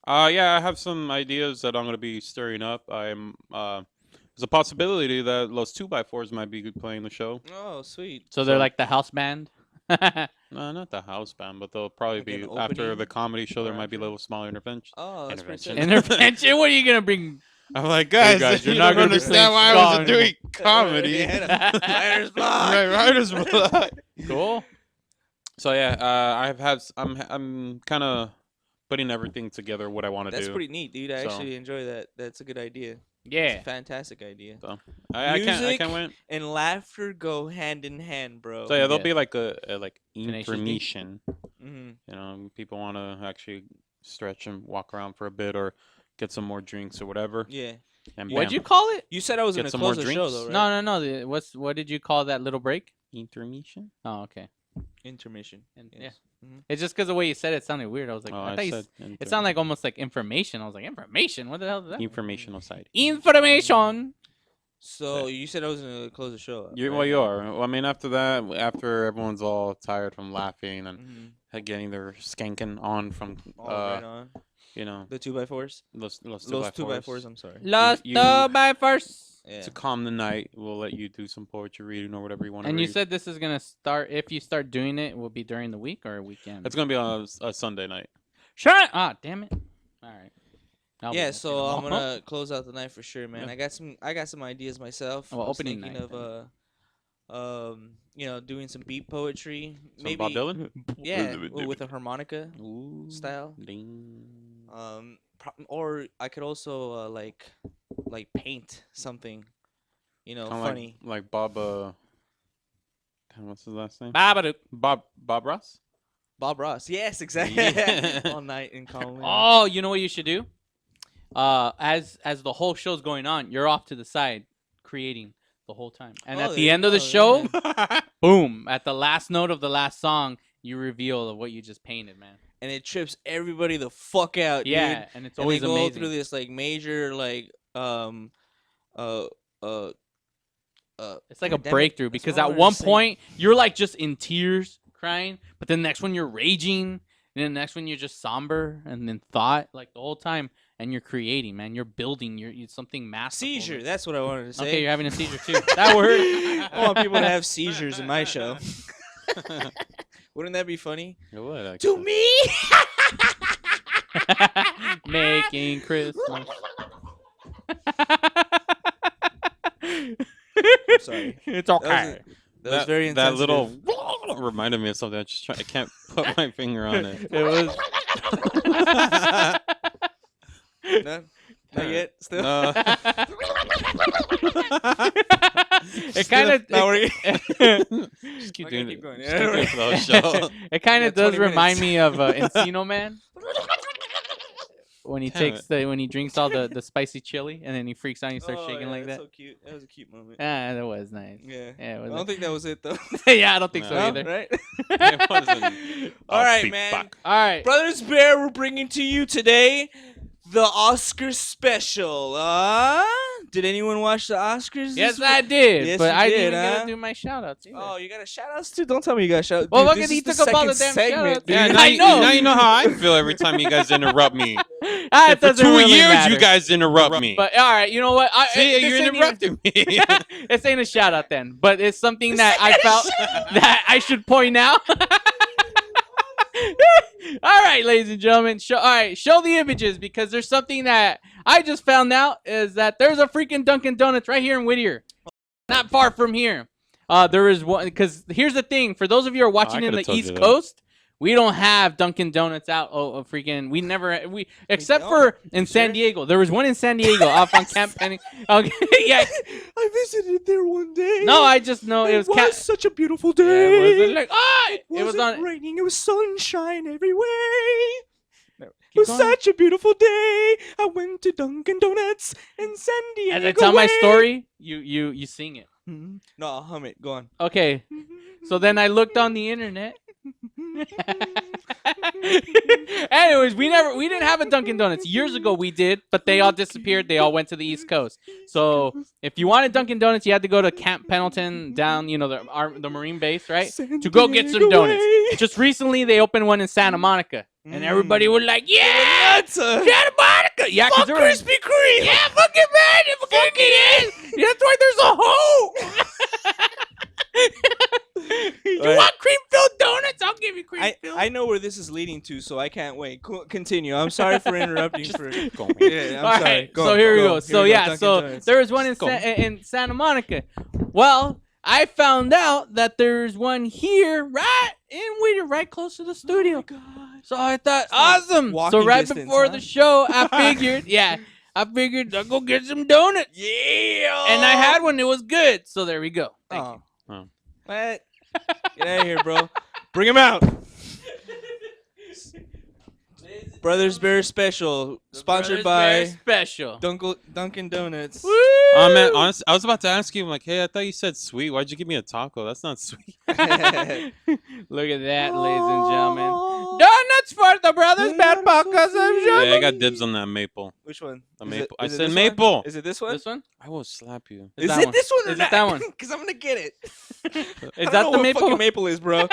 Yeah, I have some ideas that I'm going to be stirring up. There's a possibility that Los 2x4s might be playing the show. Oh, sweet. So they're like the house band? No, not the house band, but they'll probably Like be an after opening the comedy show. There might be a after? little small intervention. Oh, that's pretty sick. Intervention? What are you going to bring? I'm like, guys, you're you not don't gonna be understand playing why I song wasn't doing comedy. Yeah, writer's block. Right, writer's block. Cool. So yeah, I'm kind of putting everything together what I want to do. That's pretty neat, dude. I So- actually enjoy that. That's a good idea. It's Yeah. a fantastic idea. So I Music can't wait. and laughter go hand in hand, bro. So yeah, there'll Yeah. be like a Tenacious D. information. hmm You know, people want to actually stretch and walk around for a bit or get some more drinks or whatever. Yeah. And What'd bam, you call it? You said I was Get going to some more close the show, drinks? though, right? No. What did you call that little break? intermission? Oh, okay. Intermission. And, Yes. Yeah. Mhm. It's just because the way you said it sounded weird. I was like, Oh, I thought you said it sounded like almost like information. I was like, information? What the hell is that? informational side. Information. So you said I was going to close the show. You well, you are. Well, I mean, after that, after everyone's all tired from laughing and Mm-hmm. getting their skanking on from, Right on. you know, The 2x4s? Los Those 2x4s. 2x4s, I'm sorry. Lost you- by first. Yeah. To calm the night, we'll let you do some poetry reading or whatever you want to And read. you said this is gonna start. If you start doing it, will be during the week or a weekend. It's gonna be on a Sunday night. Shut. Ah, damn it. All right. I'll be Yeah, looking so I'm them gonna close out the night for sure, man. Yeah. I got some ideas myself. Well, I was opening thinking night, of doing some beat poetry. Some Maybe Bob Dylan. yeah, with a harmonica Ooh, style. ding. Or I could also like paint something, Kinda funny. like Bob. Damn, what's his last name? Babadook. Bob Ross. Bob Ross. Yes, exactly. Yeah. All night in Colin. Oh, you know what you should do? As the whole show's going on, you're off to the side creating the whole time. And Oh, at there the you end of the go, show, yeah. boom, at the last note of the last song, you reveal of what you just painted, man. And it trips everybody the fuck out, Yeah, dude. and it's And always they go amazing. through this major It's like a God damn it, breakthrough that's because what I at wanted one to say. point you're like just in tears crying, but then the next one you're raging, and then the next one you're just somber and then thought like the whole time, and you're creating, man. You're building. You're something masterful. seizure. That's what I wanted to say. Okay, you're having a seizure too. That word. I want people to have seizures in my show. Wouldn't that be funny? It would To actually. me? Making Christmas. I'm sorry. It's okay. That was very that little insensitive. reminded me of something. I can't put my finger on it. It was. No, not yet. Still. No. It kind of. Just keep Okay, doing keep it. going. Just keep doing it for the whole show. It kind Yeah, of does 20 remind minutes. me of Encino Man when he Damn when he drinks all the spicy chili and then he freaks out and he starts shaking like that's that. so cute. That was a cute moment. Ah, that was nice. Yeah. Yeah, it I was don't think that was it though. yeah, I don't think so No. either. Right? It wasn't. All I'll right, be man. back. All right. Brothers Bear, we're bringing to you today the Oscar special. Did anyone watch the Oscars? Yes, this I week? did. Yes, but you I did, didn't even huh? get to do my shout outs either. Oh, you got a shout outs too? Don't tell me you got a shout out. Well, Dude, look this at he is the took up all the second damn segment, shout-outs. dude. Yeah, I know. Now you know how I feel every time you guys interrupt me. Ah, it For doesn't 2 really years, matter. you guys interrupt me. But all right, you know what? See, this you're ain't even- interrupting me. This ain't a shout out then, but it's something that I felt that I should point out. All right, ladies and gentlemen, show the images because there's something that I just found out is that there's a freaking Dunkin' Donuts right here in Whittier, not far from here. There is one because here's the thing: for those of you who are watching in could've the told you East that. Coast, we don't have Dunkin' Donuts out. We except for in San Diego. There was one in San Diego off on Camp Penning. Okay, yeah. I visited there one day. No, I just know it was such a beautiful Yeah, day. was it like it was wasn't on raining. It was sunshine every way. It Keep was going. such a beautiful day. I went to Dunkin' Donuts in San Diego. As I tell my way. story, you sing it. No, I'll hum it. Go on. Okay. So then I looked on the internet. Anyways, we didn't have a Dunkin' Donuts. Years ago we did, but they all disappeared. They all went to the East Coast. So if you wanted Dunkin' Donuts, you had to go to Camp Pendleton down, the Marine base, right? To go get some donuts. Just recently they opened one in Santa Monica. And everybody was like, yeah, Santa Monica. Yeah, Fuck because Krispy Kreme. yeah, fuck it, man. Fuck it. Yeah, that's why there's a hole. You Right. want cream-filled donuts? I'll give you cream-filled. I know where this is leading to, so I can't wait. Continue. I'm sorry for interrupting. Go, man. Yeah, I'm All sorry. right, Go, so here we go. Here So we go, yeah, Dunkin' so Donuts. there was one in Go. in Santa Monica. Well, I found out that there's one here, right in Whittier, right close to the studio. So I thought, awesome. So walking right distance, before huh? the show, I figured, I'll go get some donuts. Yeah. And I had one. It was good. So there we go. Thank you. Oh. What? Get out of here, bro. Bring him out. Brothers Bear Special, sponsored Brothers by Bear Special. Dunkin' Donuts. Woo! Oh man, honestly, I was about to ask you. I'm like, hey, I thought you said sweet. Why'd you give me a taco? That's not sweet. Look at that, ladies and gentlemen. Donuts for the Brothers Bear Podcast of Show. Yeah, I got dibs on that maple. Which one? The Is maple. it- I is it said this maple. One? Is it this one? This one? I will slap you. Is that it one. this one or Is it not? that one? Because I'm gonna get it. Is I that don't know the what maple? fucking maple is, bro.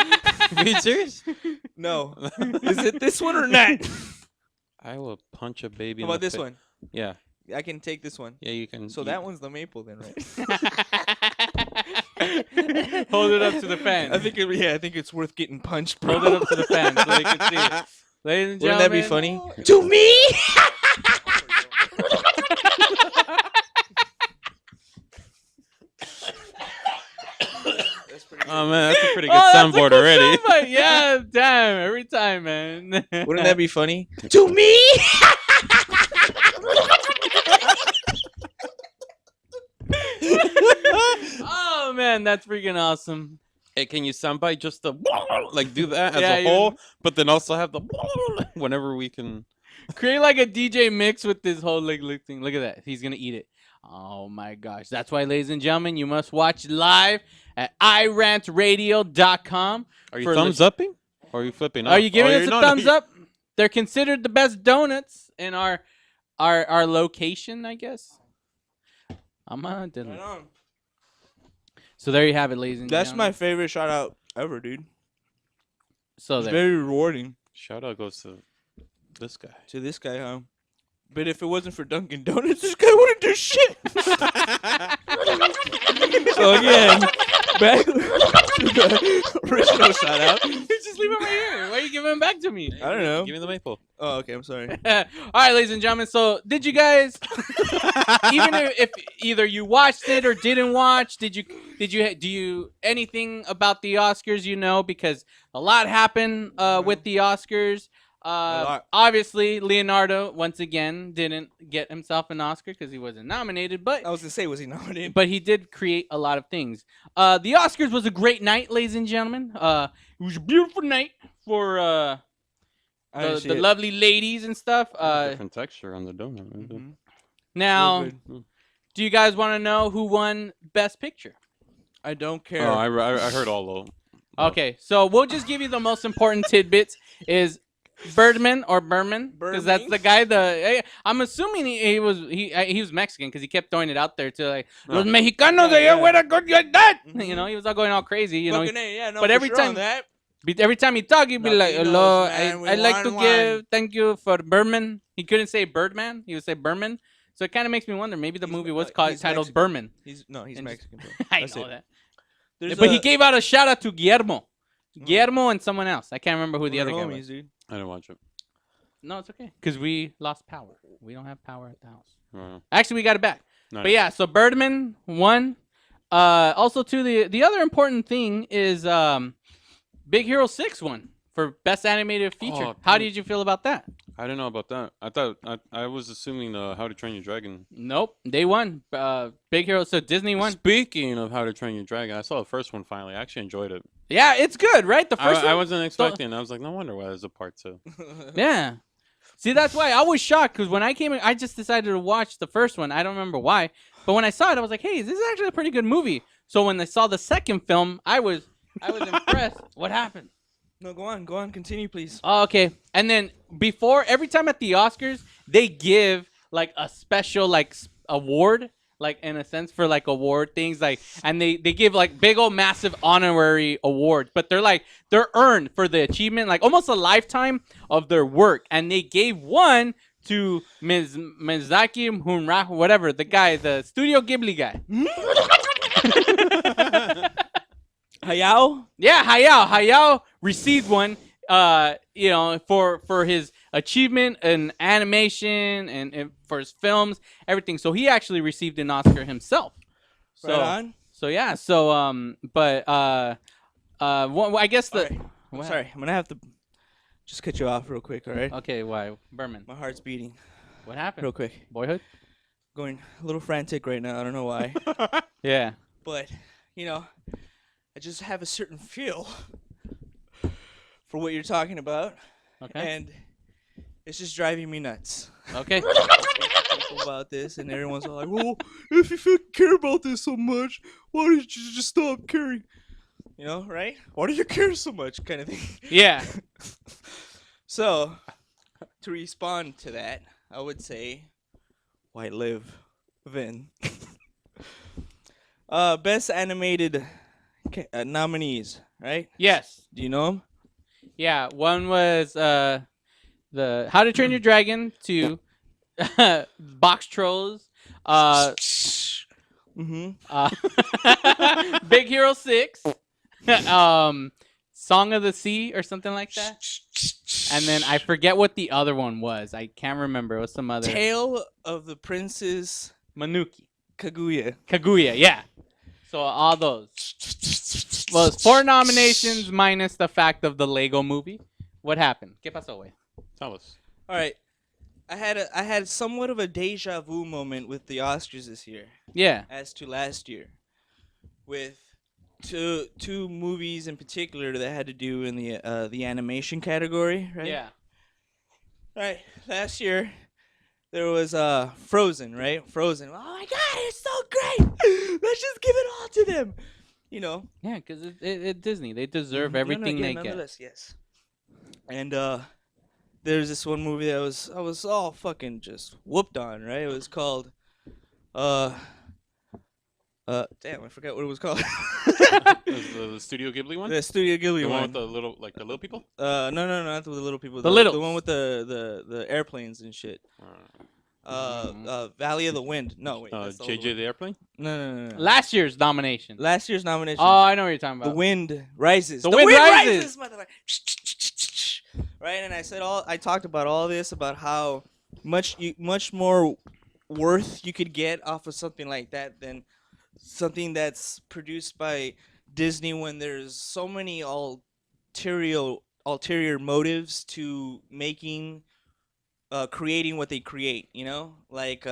Are you serious? No. Is it this one or not? I will punch a baby. How in about the this fa- one? Yeah. I can take this one. Yeah, you can. So that one's the maple then, right? Hold it up to the fan. I think it's worth getting punched, bro. Hold it up to the fan so they can see it. Ladies and Wouldn't that gentlemen. be funny? To me? Oh man, that's a pretty good Oh, that's a soundboard good already. soundbite. Yeah, damn. Every time, man. Wouldn't that be funny? To me? Oh, man. That's freaking awesome. Hey, can you soundbite just the like do that as Yeah, a you- whole, but then also have the whenever we can. Create like a DJ mix with this whole like look thing. Look at that. He's going to eat it. Oh, my gosh. That's why, ladies and gentlemen, you must watch live at iRantRadio.com. Are you for thumbs upping? Or are you flipping? Are up? you giving Or us a you're not- thumbs up? They're considered the best donuts in our location, I guess. Right on. So there you have it, ladies and That's my gentlemen. favorite shout out ever, dude. So It's there. very rewarding Shout out goes to this guy. to this guy, huh? But if it wasn't for Dunkin' Donuts, this guy wouldn't do shit. So again, back the original shout out. Just leave it right here. Why are you giving it back to me? I don't know. Give me the maple. Oh, okay. I'm sorry. All right, ladies and gentlemen. So, did you guys, even if either you watched it or didn't watch, do you anything about the Oscars? You know, because a lot happened with the Oscars. Obviously, Leonardo once again didn't get himself an Oscar because he wasn't nominated. But I was gonna say, was he nominated? But he did create a lot of things. The Oscars was a great night, ladies and gentlemen. It was a beautiful night for the lovely ladies and stuff. Different texture on the donut. Mm-hmm. Now, do you guys want to know who won Best Picture? I don't care. Oh, I heard all of them. Okay, so we'll just give you the most important tidbits. Is Birdman or Berman? Because that's the guy. I'm assuming he was Mexican because he kept throwing it out there to like los mexicanos de allá fuera good like that. You know, he was all going all crazy. You know, but every time he talk, he'd be like, "Hello, I'd like to give thank you for Berman." He couldn't say Birdman; he would say Berman. So it kind of makes me wonder. Maybe the movie was titled Mexican. Berman. He's Mexican. Bro. I know that. But he gave out a shout out to Guillermo and someone else. I can't remember who the other guy was. Dude. I didn't watch it. No, it's okay. Because we lost power. We don't have power at the house. Oh. Actually, we got it back. Nice. But yeah, so Birdman won. Also, too, the other important thing is Big Hero 6 won for Best Animated Feature. Oh, How did you feel about that? I didn't know about that. I thought I was assuming How to Train Your Dragon. Nope, they won. Big Hero, so Disney won. Speaking of How to Train Your Dragon, I saw the first one finally. I actually enjoyed it. Yeah, it's good, right? The first one. I wasn't expecting. I was like, no wonder why there's a part 2. Yeah. See, that's why I was shocked because when I came in, I just decided to watch the first one. I don't remember why, but when I saw it, I was like, "Hey, this is actually a pretty good movie." So when I saw the second film, I was impressed. What happened? No, go on, continue, please. Oh, okay. And then every time at the Oscars, they give like a special like award, like in a sense for like award things, like, and they give like big old massive honorary awards, but they're earned for the achievement, like almost a lifetime of their work. And they gave one to Miyazaki Hunra, whatever, the guy, the Studio Ghibli guy. Hayao? Yeah, Hayao received one, for his achievement in animation and for his films, everything. So he actually received an Oscar himself. So, right on. So yeah, I guess the. Right. Sorry, I'm gonna have to just cut you off real quick. All right. Okay, why, Berman? My heart's beating. What happened? Real quick. Boyhood. Going a little frantic right now. I don't know why. Yeah. But I just have a certain feel for what you're talking about. Okay. And it's just driving me nuts. Okay. About this, and everyone's all like, "Well, if you fucking care about this so much, why don't you just stop caring?" You know, right? Why do you care so much, kind of thing. Yeah. So, to respond to that, I would say, why live then? Best animated nominees, right? Yes. Do you know them? Yeah, one was the How to Train Your Dragon, 2 Box Trolls, Big Hero 6, Song of the Sea or something like that. And then I forget what the other one was. I can't remember. It was some other. Tale of the Princess Manuki. Kaguya, yeah. So all those. Well, it's 4 nominations minus the fact of the Lego movie. What happened? ¿Qué pasó, güey? Tell us. All right. I had somewhat of a deja vu moment with the Oscars this year. Yeah. As to last year, with two movies in particular that had to do in the animation category, right? Yeah. All right. Last year, there was Frozen, right? Frozen. Oh my God, it's so great! Let's just give it all to them. Yeah, because it's Disney. They deserve everything they get. Yes. And there's this one movie that I was all fucking just whooped on, right? It was called damn, I forgot what it was called. the Studio Ghibli one? The Studio Ghibli one. one. With the little people? No, not the little people. The little. The one with the airplanes and shit. Valley of the Wind. No, wait. That's the old JJ one. the Airplane? No. Last year's nomination. Last year's nomination. Oh, I know what you're talking The about. Wind Rises. The Wind Rises! Motherfucker. Right, and I talked about all this, about how much more worth you could get off of something like that than something that's produced by Disney, when there's so many ulterior motives to making creating what they create, like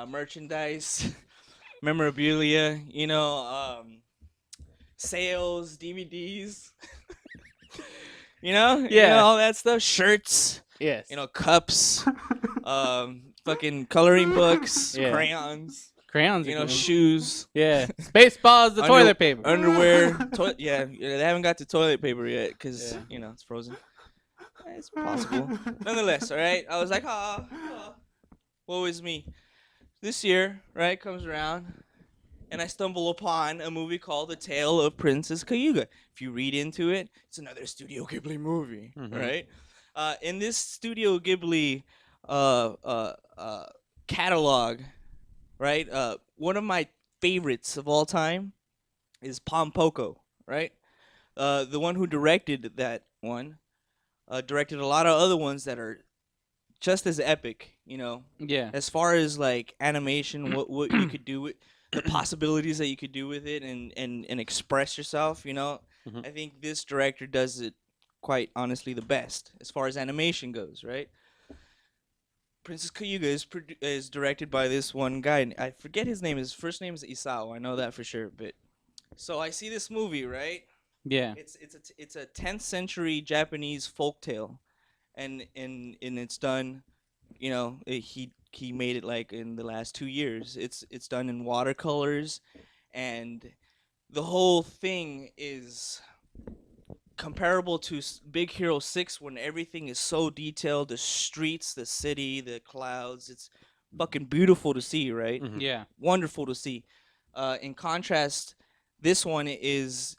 merchandise, memorabilia, sales, DVDs, all that stuff, shirts, Yes. Cups, fucking coloring books, Yeah. crayons, Crayons. are good. shoes, Yeah. Spaceballs, the toilet paper. underwear, yeah, they haven't got to toilet paper yet because it's frozen. It's possible. Nonetheless, all right. I was like, woe is me. This year, right, comes around, and I stumble upon a movie called The Tale of Princess Kaguya. If you read into it, it's another Studio Ghibli movie, right? In this Studio Ghibli catalog, right, one of my favorites of all time is Pompoko, right? The one who directed that one. Directed a lot of other ones that are just as epic, Yeah. as far as like animation, what you could do with the possibilities that you could do with it, and express yourself. I think this director does it quite honestly the best as far as animation goes, right? Princess Kaguya is directed by this one guy. I forget his name. His first name is Isao. I know that for sure. But so I see this movie, right? Yeah. It's a 10th century Japanese folktale, and it's done, he made it like in the last 2 years. It's done in watercolors, and the whole thing is comparable to Big Hero 6, when everything is so detailed, the streets, the city, the clouds. It's fucking beautiful to see, right? Yeah. Wonderful to see. In contrast, this one is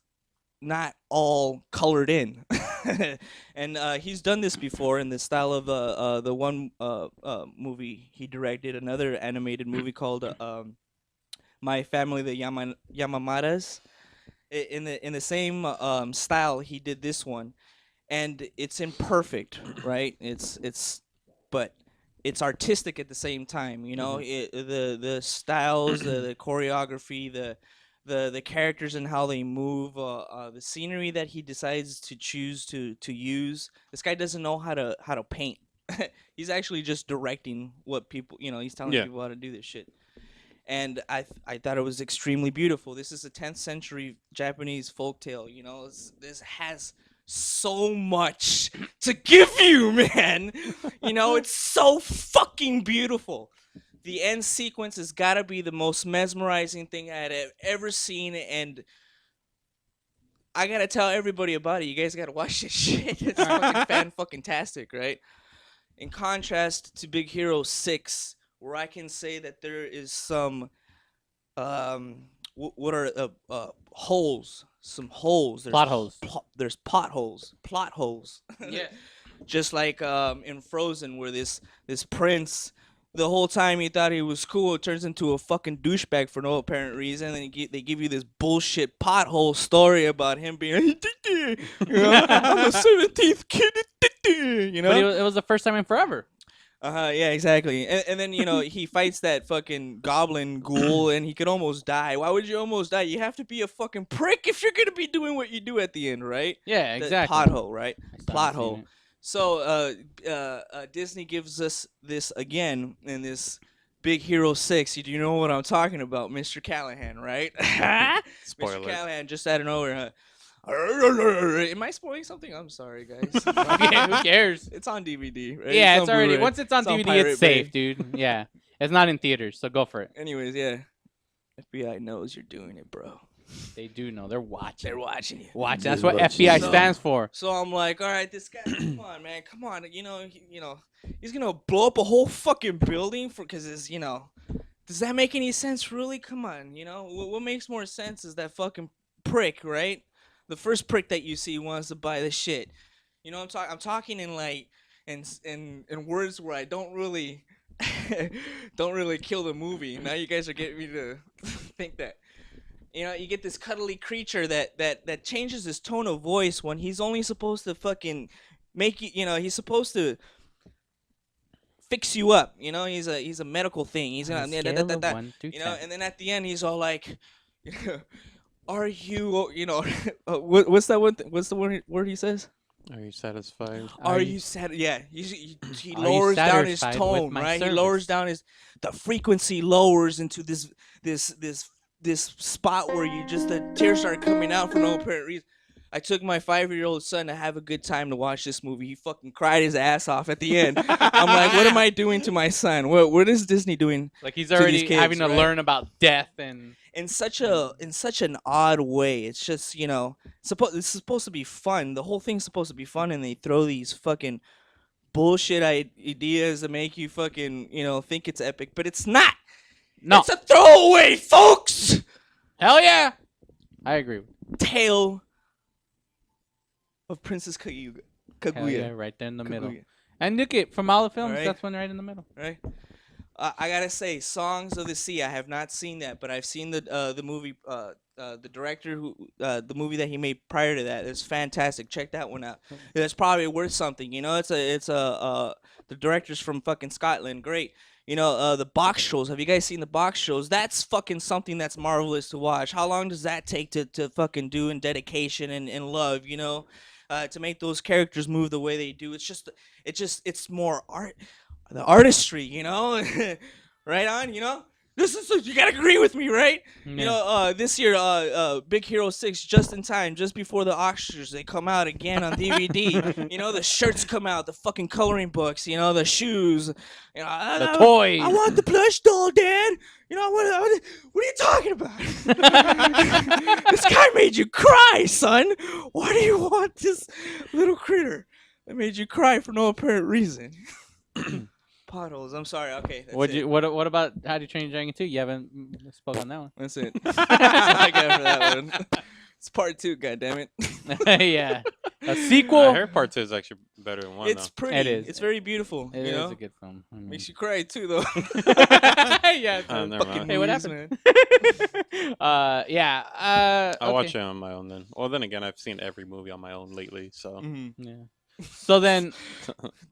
not all colored in. And he's done this before in the style of the one movie he directed, another animated movie called My Family the Yamamatas. In the same style he did this one, and it's imperfect, right? But it's artistic at the same time, the styles, the choreography, the characters and how they move, the scenery that he decides to choose to use. This guy doesn't know how to paint. He's actually just directing what people, he's telling people how to do this shit. And I thought it was extremely beautiful. This is a 10th century Japanese folktale. This has so much to give you, man. It's so fucking beautiful. The end sequence has got to be the most mesmerizing thing I had ever seen, and I gotta tell everybody about it. You guys gotta watch this shit. It's fan-fucking-tastic, right? In contrast to Big Hero 6, where I can say that there is some, what are holes? Some holes. There's Plot holes. There's potholes. Plot holes. Yeah. Just like in Frozen, where this prince, the whole time he thought he was cool, it turns into a fucking douchebag for no apparent reason, and they give you this bullshit pothole story about him being, I'm a 17th kid, But it was the first time in forever. Yeah, exactly. And then, he fights that fucking goblin ghoul, and he could almost die. Why would you almost die? You have to be a fucking prick if you're gonna be doing what you do at the end, right? Yeah, exactly. Pothole, right? Plot hole. So Disney gives us this again in this Big Hero 6. Do you know what I'm talking about? Mr. Callahan, right? Spoiler. Mr. Callahan just out of nowhere. Am I spoiling something? I'm sorry, guys. Yeah, who cares? It's on DVD, right? Yeah, it's already. Blu-ray. Once it's on DVD, Pirate it's safe, Bay. dude. Yeah, it's not in theaters, so go for it. Anyways, yeah. FBI knows you're doing it, bro. They do know. They're watching. They're watching you. Watch. That's what FBI stands for. So I'm like, all right, this guy, come on, man, come on. He's gonna blow up a whole fucking building because it's, does that make any sense? Really? Come on, what makes more sense is that fucking prick, right? The first prick that you see wants to buy the shit. I'm talking in like in words where I don't really don't really kill the movie. Now you guys are getting me to think that. You get this cuddly creature that changes his tone of voice when he's only supposed to fucking make you. He's supposed to fix you up. He's a medical thing. He's gonna and then at the end he's all like, "Are you what's that one? What's the word he says? Are you satisfied? Are you satisfied? Yeah, he lowers down his tone, right? He lowers down the frequency lowers into this spot where the tears start coming out for no apparent reason. I took my 5-year-old son to have a good time to watch this movie. He fucking cried his ass off at the end. I'm like, what am I doing to my son? What is Disney doing? Like he's already having to learn about death and in such an odd way. It's just it's supposed to be fun. The whole thing's supposed to be fun, and they throw these fucking bullshit ideas that make you fucking think it's epic, but it's not. No, it's a throwaway, folks. Hell yeah, I agree. Tale of Princess Kaguya. Yeah, right there in the middle. And look it from all the films, right? That's one right in the middle. Right. I gotta say, Songs of the Sea. I have not seen that, but I've seen the movie. The director the movie that he made prior to that is fantastic. Check that one out. It's probably worth something. The director's from fucking Scotland. Great. The box shows. Have you guys seen the box shows? That's fucking something that's marvelous to watch. How long does that take to fucking do in dedication and love? To make those characters move the way they do. It's more art, the artistry, right on, This is you gotta agree with me, right? Yeah. This year, Big Hero 6, just in time, just before the Oscars, they come out again on DVD. The shirts come out, the fucking coloring books, the shoes, the toys. I want the plush doll, Dad. What are you talking about? This guy made you cry, son. Why do you want this little critter that made you cry for no apparent reason? Potholes. I'm sorry. Okay. What about How to Train Your Dragon 2? You haven't spoke on that one. That's it. That's all I got for that one. It's part 2. Goddammit. Yeah. A sequel. I heard part 2 is actually better than 1. It's pretty. It is. It's very beautiful. It is a good film. Makes you cry too, though. Yeah. Hey, what happened? Yeah. I'll watch it on my own then. Well, then again, I've seen every movie on my own lately, so. Yeah. So then,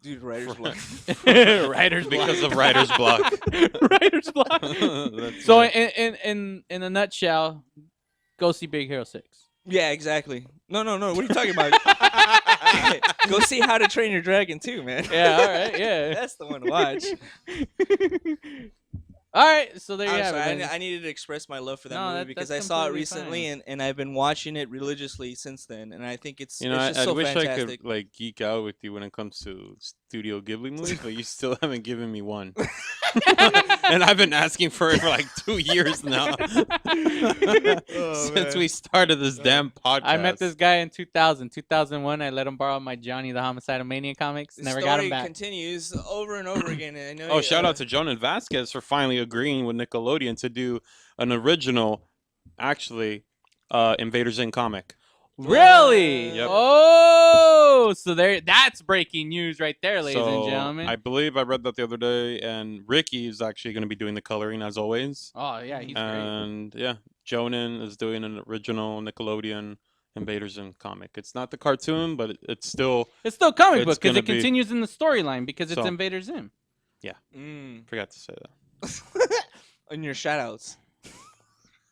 dude, writer's block. Writer's block. Because of writer's block. Writer's block. So in a nutshell, go see Big Hero 6. Yeah, exactly. No. What are you talking about? Go see How to Train Your Dragon 2, man. Yeah, all right, yeah. That's the one to watch. All right, so there you have it. I needed to express my love for that movie because I saw it recently and I've been watching it religiously since then, and I think it's just so wish fantastic. I could geek out with you when it comes to Studio Ghibli movies, but you still haven't given me one. And I've been asking for it for 2 years now. Since we started this damn podcast. I met this guy in 2001. I let him borrow my Johnny the Homicidal Mania comics. Never got him back. The story continues over and over again. And I know shout out to Jonan Vasquez for finally agreeing with Nickelodeon to do an original, Invader Zim comic. Really? Yep. Oh, so that's breaking news right there, ladies and gentlemen. I believe I read that the other day, and Ricky is actually going to be doing the coloring as always. Oh, yeah, he's great. And yeah, Jonan is doing an original Nickelodeon Invader Zim comic. It's not the cartoon, but it's still comic book because it continues in the storyline because it's Invader Zim. Yeah. Forgot to say that. On your shoutouts.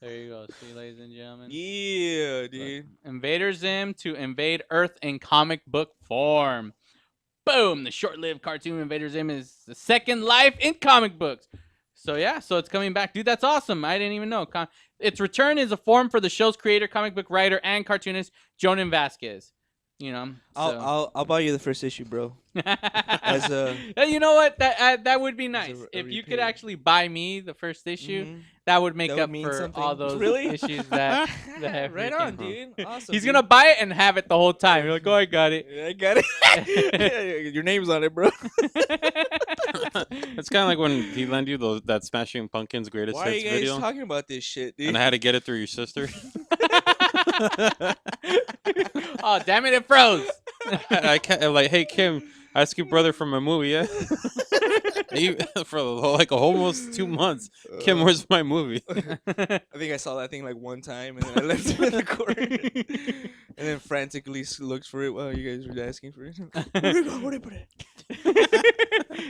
There you go. See, ladies and gentlemen. Yeah, dude. Invader Zim to invade Earth in comic book form. Boom! The short-lived cartoon Invader Zim is the second life in comic books. So yeah, so it's coming back. Dude, that's awesome. I didn't even know. Its return is a form for the show's creator, comic book writer, and cartoonist Jonan Vasquez. I'll buy you the first issue, bro. As you know what? That would be nice if you could actually buy me the first issue. Mm-hmm. That would make up for something. All those issues that have right on, dude. Awesome. He's gonna buy it and have it the whole time. You're like, oh, I got it. I got it. Your name's on it, bro. It's kind of like when he lent you that Smashing Pumpkins Greatest Hits video. Why are you guys talking about this shit, dude? And I had to get it through your sister. Oh, damn it, it froze. I can't, hey, Kim, ask your brother from a movie, yeah? For like almost 2 months. Kim, where's my movie? I think I saw that thing like one time and then I left it in the corner. And then frantically looked for it while you guys were asking for it. Where'd I put it?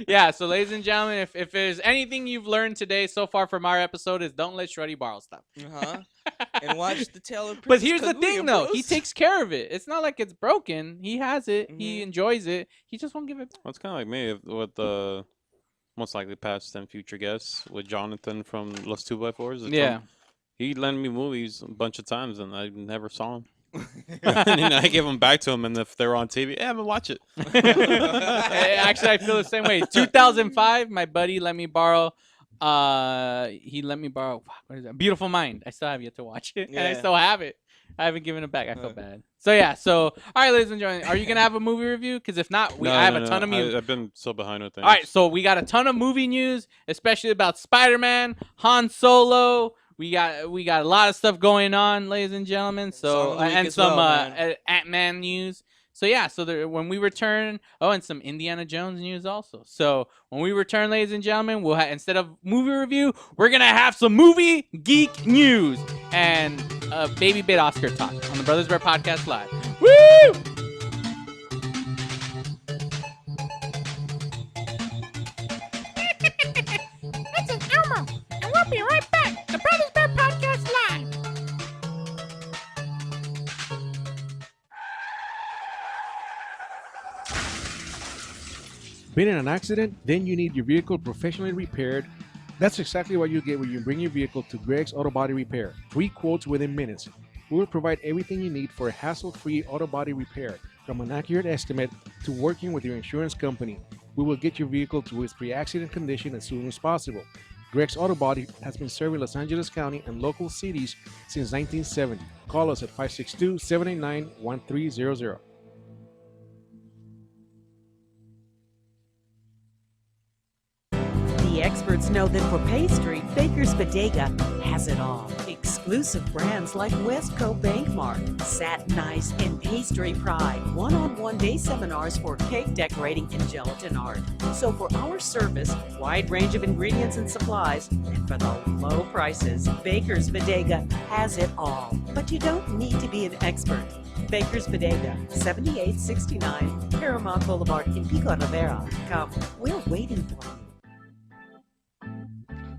Yeah, so ladies and gentlemen, if there's anything you've learned today so far from our episode is don't let Shreddy borrow stuff. And watch the Tale of But Princess here's the thing, Kaguya, though. bros. He takes care of it. It's not like it's broken. He has it. He enjoys it. He just won't give it back. Well, it's kind of like me with the most likely past and future guests with Jonathan from Los 2x4s. Yeah. He lent me movies a bunch of times, and I never saw them. And then I give them back to him, and if they're on TV, I'm gonna watch it. Actually, I feel the same way. 2005, my buddy let me borrow. He let me borrow. What is that? Beautiful Mind. I still have yet to watch it, and I Yeah. still have it. I haven't given it back. I feel bad. So yeah. So all right, ladies and gentlemen, are you gonna have a movie review? Because if not, I have a ton of movies. I've been so behind with things. All right, so we got a ton of movie news, especially about Spider-Man, Han Solo. We got a lot of stuff going on, ladies and gentlemen. So Song of the week and as some well, man. Ant-Man news. So yeah, so when we return, and some Indiana Jones news also. So when we return, ladies and gentlemen, we'll instead of movie review, we're gonna have some movie geek news and baby bit Oscar talk on the Brothers Bear Podcast Live. Woo! This is Elmo, and we'll be right back. The Brothers Bear Podcast Live. Been in an accident? Then you need your vehicle professionally repaired. That's exactly what you get when you bring your vehicle to Greg's Auto Body Repair. 3 quotes within minutes. We will provide everything you need for a hassle-free auto body repair, from an accurate estimate to working with your insurance company. We will get your vehicle to its pre-accident condition as soon as possible. Greg's Auto Body has been serving Los Angeles County and local cities since 1970. Call us at 562-789-1300. The experts know that for pastry, Baker's Bodega has it all. Exclusive brands like Westco Bankmark, Satin Ice, and Pastry Pride. One-on-one day seminars for cake decorating and gelatin art. So for our service, wide range of ingredients and supplies, and for the low prices, Baker's Bodega has it all. But you don't need to be an expert. Baker's Bodega, 7869 Paramount Boulevard in Pico Rivera. Come, we're waiting for you.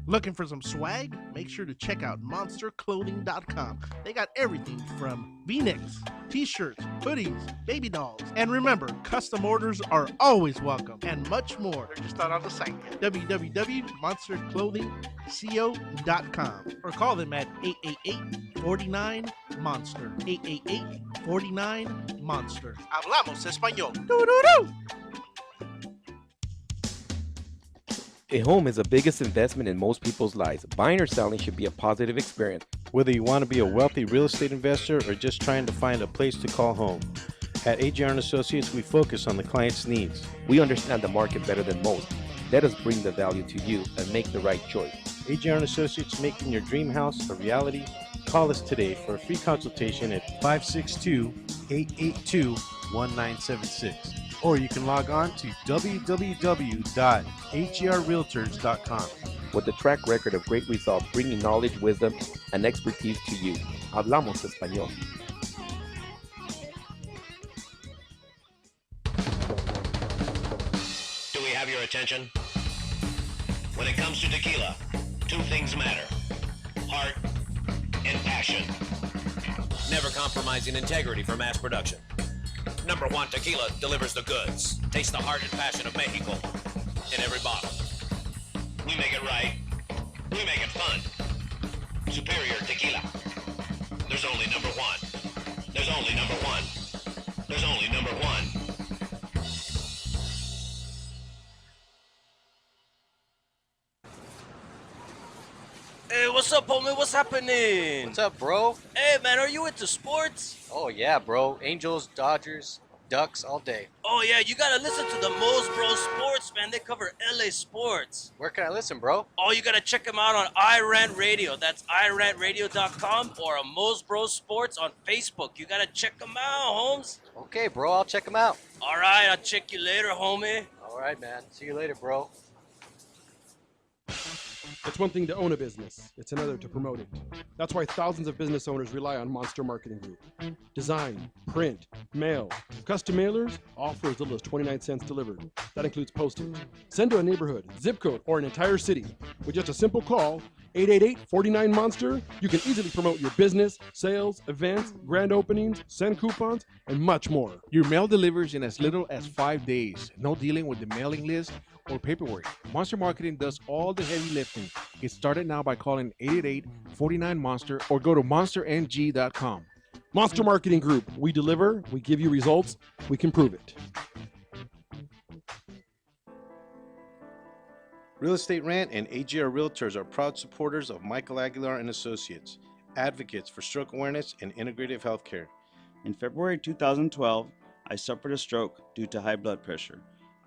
Looking for some swag? Make sure to check out monsterclothing.com. They got everything from V-necks, t-shirts, hoodies, baby dolls. And remember, custom orders are always welcome, and much more. They're just not on the site yet. www.monsterclothingco.com or call them at 888-49-MONSTER. 888-49-MONSTER. Hablamos español. Doo-doo-doo! A home is the biggest investment in most people's lives. Buying or selling should be a positive experience. Whether you want to be a wealthy real estate investor or just trying to find a place to call home. At AJR & Associates, we focus on the client's needs. We understand the market better than most. Let us bring the value to you and make the right choice. AJR & Associates, making your dream house a reality. Call us today for a free consultation at 562-882-1976. Or you can log on to www.hrrealtors.com. With a track record of great results, bringing knowledge, wisdom, and expertise to you. Hablamos español. Do we have your attention? When it comes to tequila, 2 things matter: heart and passion. Never compromising integrity for mass production. Number 1 Tequila delivers the goods. Taste the heart and passion of Mexico in every bottle. We make it right. We make it fun. Superior Tequila. There's only number 1. There's only number 1. There's only number 1. Hey, what's up, homie? What's happening? What's up, bro? Hey, man, are you into sports? Oh, yeah, bro. Angels, Dodgers, Ducks all day. Oh, yeah, you gotta listen to the Mo's Bro Sports, man. They cover LA sports. Where can I listen, bro? Oh, you gotta check them out on iRant Radio. That's iRantRadio.com or Mo's Bro Sports on Facebook. You gotta check them out, Holmes. Okay, bro. I'll check them out. All right, I'll check you later, homie. All right, man. See you later, bro. It's one thing to own a business, it's another to promote it. That's why thousands of business owners rely on Monster Marketing Group. Design, print, mail, custom mailers, all for as little as 29 cents delivered. That includes postage. Send to a neighborhood, zip code, or an entire city. With just a simple call, 888-49-MONSTER, you can easily promote your business, sales, events, grand openings, send coupons, and much more. Your mail delivers in as little as 5 days. No dealing with the mailing list or paperwork. Monster Marketing does all the heavy lifting. Get started now by calling 888-49-MONSTER or go to monsterng.com. Monster Marketing Group. We deliver, we give you results, we can prove it. Real Estate Rant and AGR Realtors are proud supporters of Michael Aguilar and Associates, advocates for stroke awareness and integrative healthcare. In February 2012, I suffered a stroke due to high blood pressure.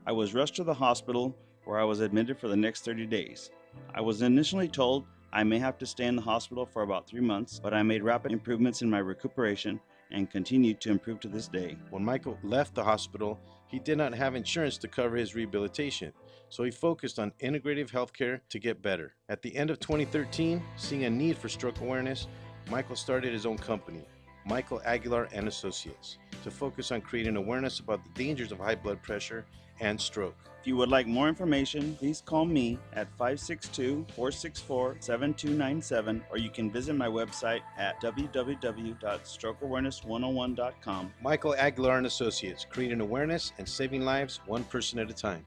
I was rushed to the hospital where I was admitted for the next 30 days. I was initially told I may have to stay in the hospital for about 3 months, but I made rapid improvements in my recuperation and continued to improve to this day. When Michael left the hospital, he did not have insurance to cover his rehabilitation, so he focused on integrative healthcare to get better. At the end of 2013, seeing a need for stroke awareness, Michael started his own company, Michael Aguilar and Associates, to focus on creating awareness about the dangers of high blood pressure and stroke. If you would like more information, please call me at 562-464-7297, or you can visit my website at www.strokeawareness101.com. Michael Aguilar and Associates, creating awareness and saving lives one person at a time.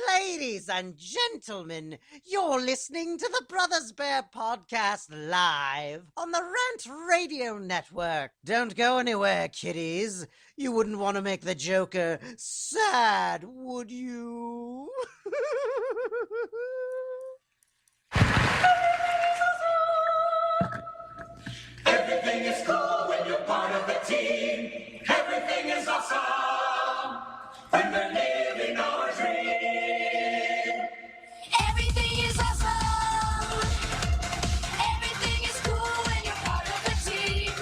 Ladies and gentlemen, you're listening to the Brothers Bear podcast live on the Rant Radio Network. Don't go anywhere, kiddies. You wouldn't want to make the Joker sad, would you? Everything is cool when you're part of a team. Everything is awesome when we're living our dream. Everything is awesome. Everything is cool when you're part of a team.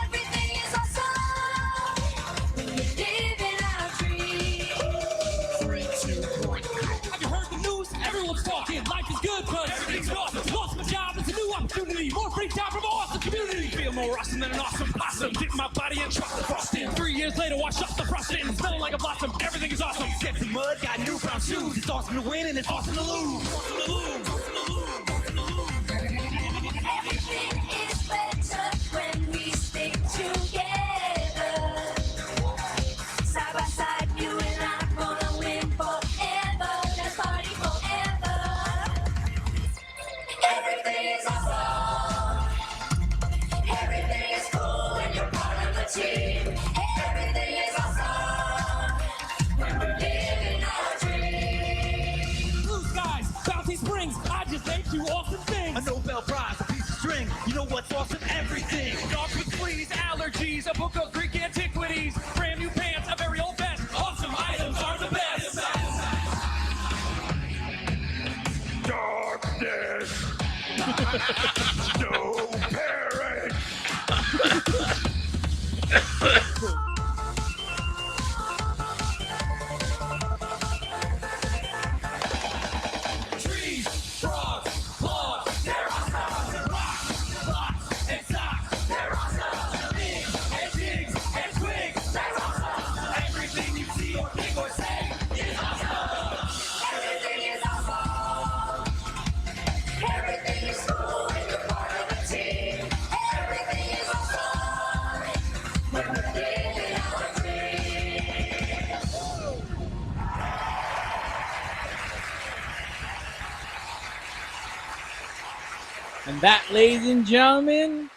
Everything is awesome when we're living our dream. 3, 2, 1, go. Have you heard the news? Everyone's talking. Life is good, but everything's awesome. Lost my job, it's a new opportunity. More free time from an awesome community. Feel more awesome than an awesome possum. Dip my body in chocolate frosting. 3 years later, wash off the frosting. Smelling like a blossom. Everything is awesome. Get some mud, got newfound shoes. It's awesome to win and it's awesome to lose. Awesome to lose. Awesome to lose. Awesome to lose. Everything is better when we stick together. Side by side, you and I gonna win forever. Let's party forever. Everything is awesome. Everything is cool when you're part of a team. Everything is awesome when we're living our dream. Blue skies, bounty springs, I just ate 2 awesome things. A Nobel Prize, a piece of string, you know what's awesome? Everything. Dogs with fleas, allergies, a book of Greek antiquities, brand new pants, a very old vest. Awesome items are the best. Darkness. No parents. Trees, frogs, claws, they're awesome. Rocks, blocks, and socks, they're awesome. Things and jigs and twigs, that's awesome. Everything you see or think or say is awesome. Everything is awesome. Everything is cool when you're part of a team. Everything is awesome when we're living our dreams. And that, ladies and gentlemen,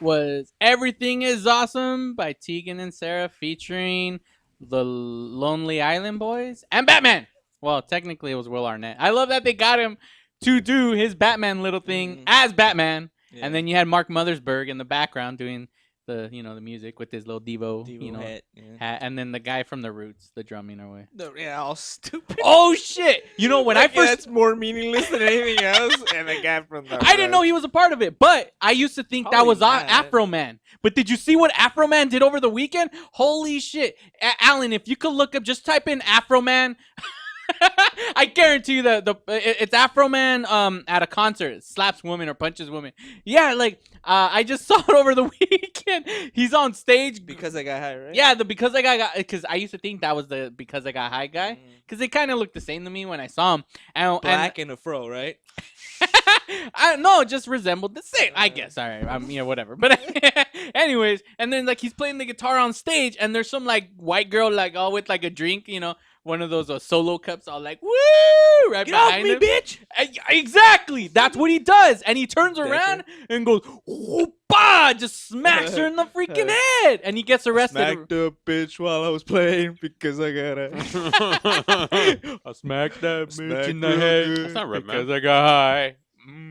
was Everything is Awesome by Tegan and Sarah featuring the Lonely Island Boys and Batman. Well, technically it was Will Arnett. I love that they got him to do his Batman little thing as Batman. Yeah. And then you had Mark Mothersbaugh in the background doing the the music with his little Devo, hat, yeah. hat, and then the guy from the Roots, the drumming away. Yeah, all stupid. Oh shit! You know when I first that's more meaningless than anything else. And the guy from the I didn't know he was a part of it, but I used to think that Probably was not. Afro Man. But did you see what Afro Man did over the weekend? Holy shit. Alan, if you could look up, just type in Afro Man. I guarantee you that it's Afro Man at a concert. Slaps women or punches women. Yeah, like I just saw it over the weekend. He's on stage because I got high, right? Yeah, the because I got because I used to think that was the because I got high guy because they kind of looked the same to me when I saw him. Black and a fro, right? I no, just resembled the same. I guess. All right, whatever. But anyways, and then like he's playing the guitar on stage, and there's some like white girl like all with like a drink, one of those solo cups, all like woo, right Get off behind me, him. bitch! Exactly. That's what he does, and he turns around and goes, "Whoopah!" Just smacks her in the freaking head, and he gets arrested. Smacked the bitch while I was playing because I got I smacked that bitch in the real head good. That's not Red Man. because I got high.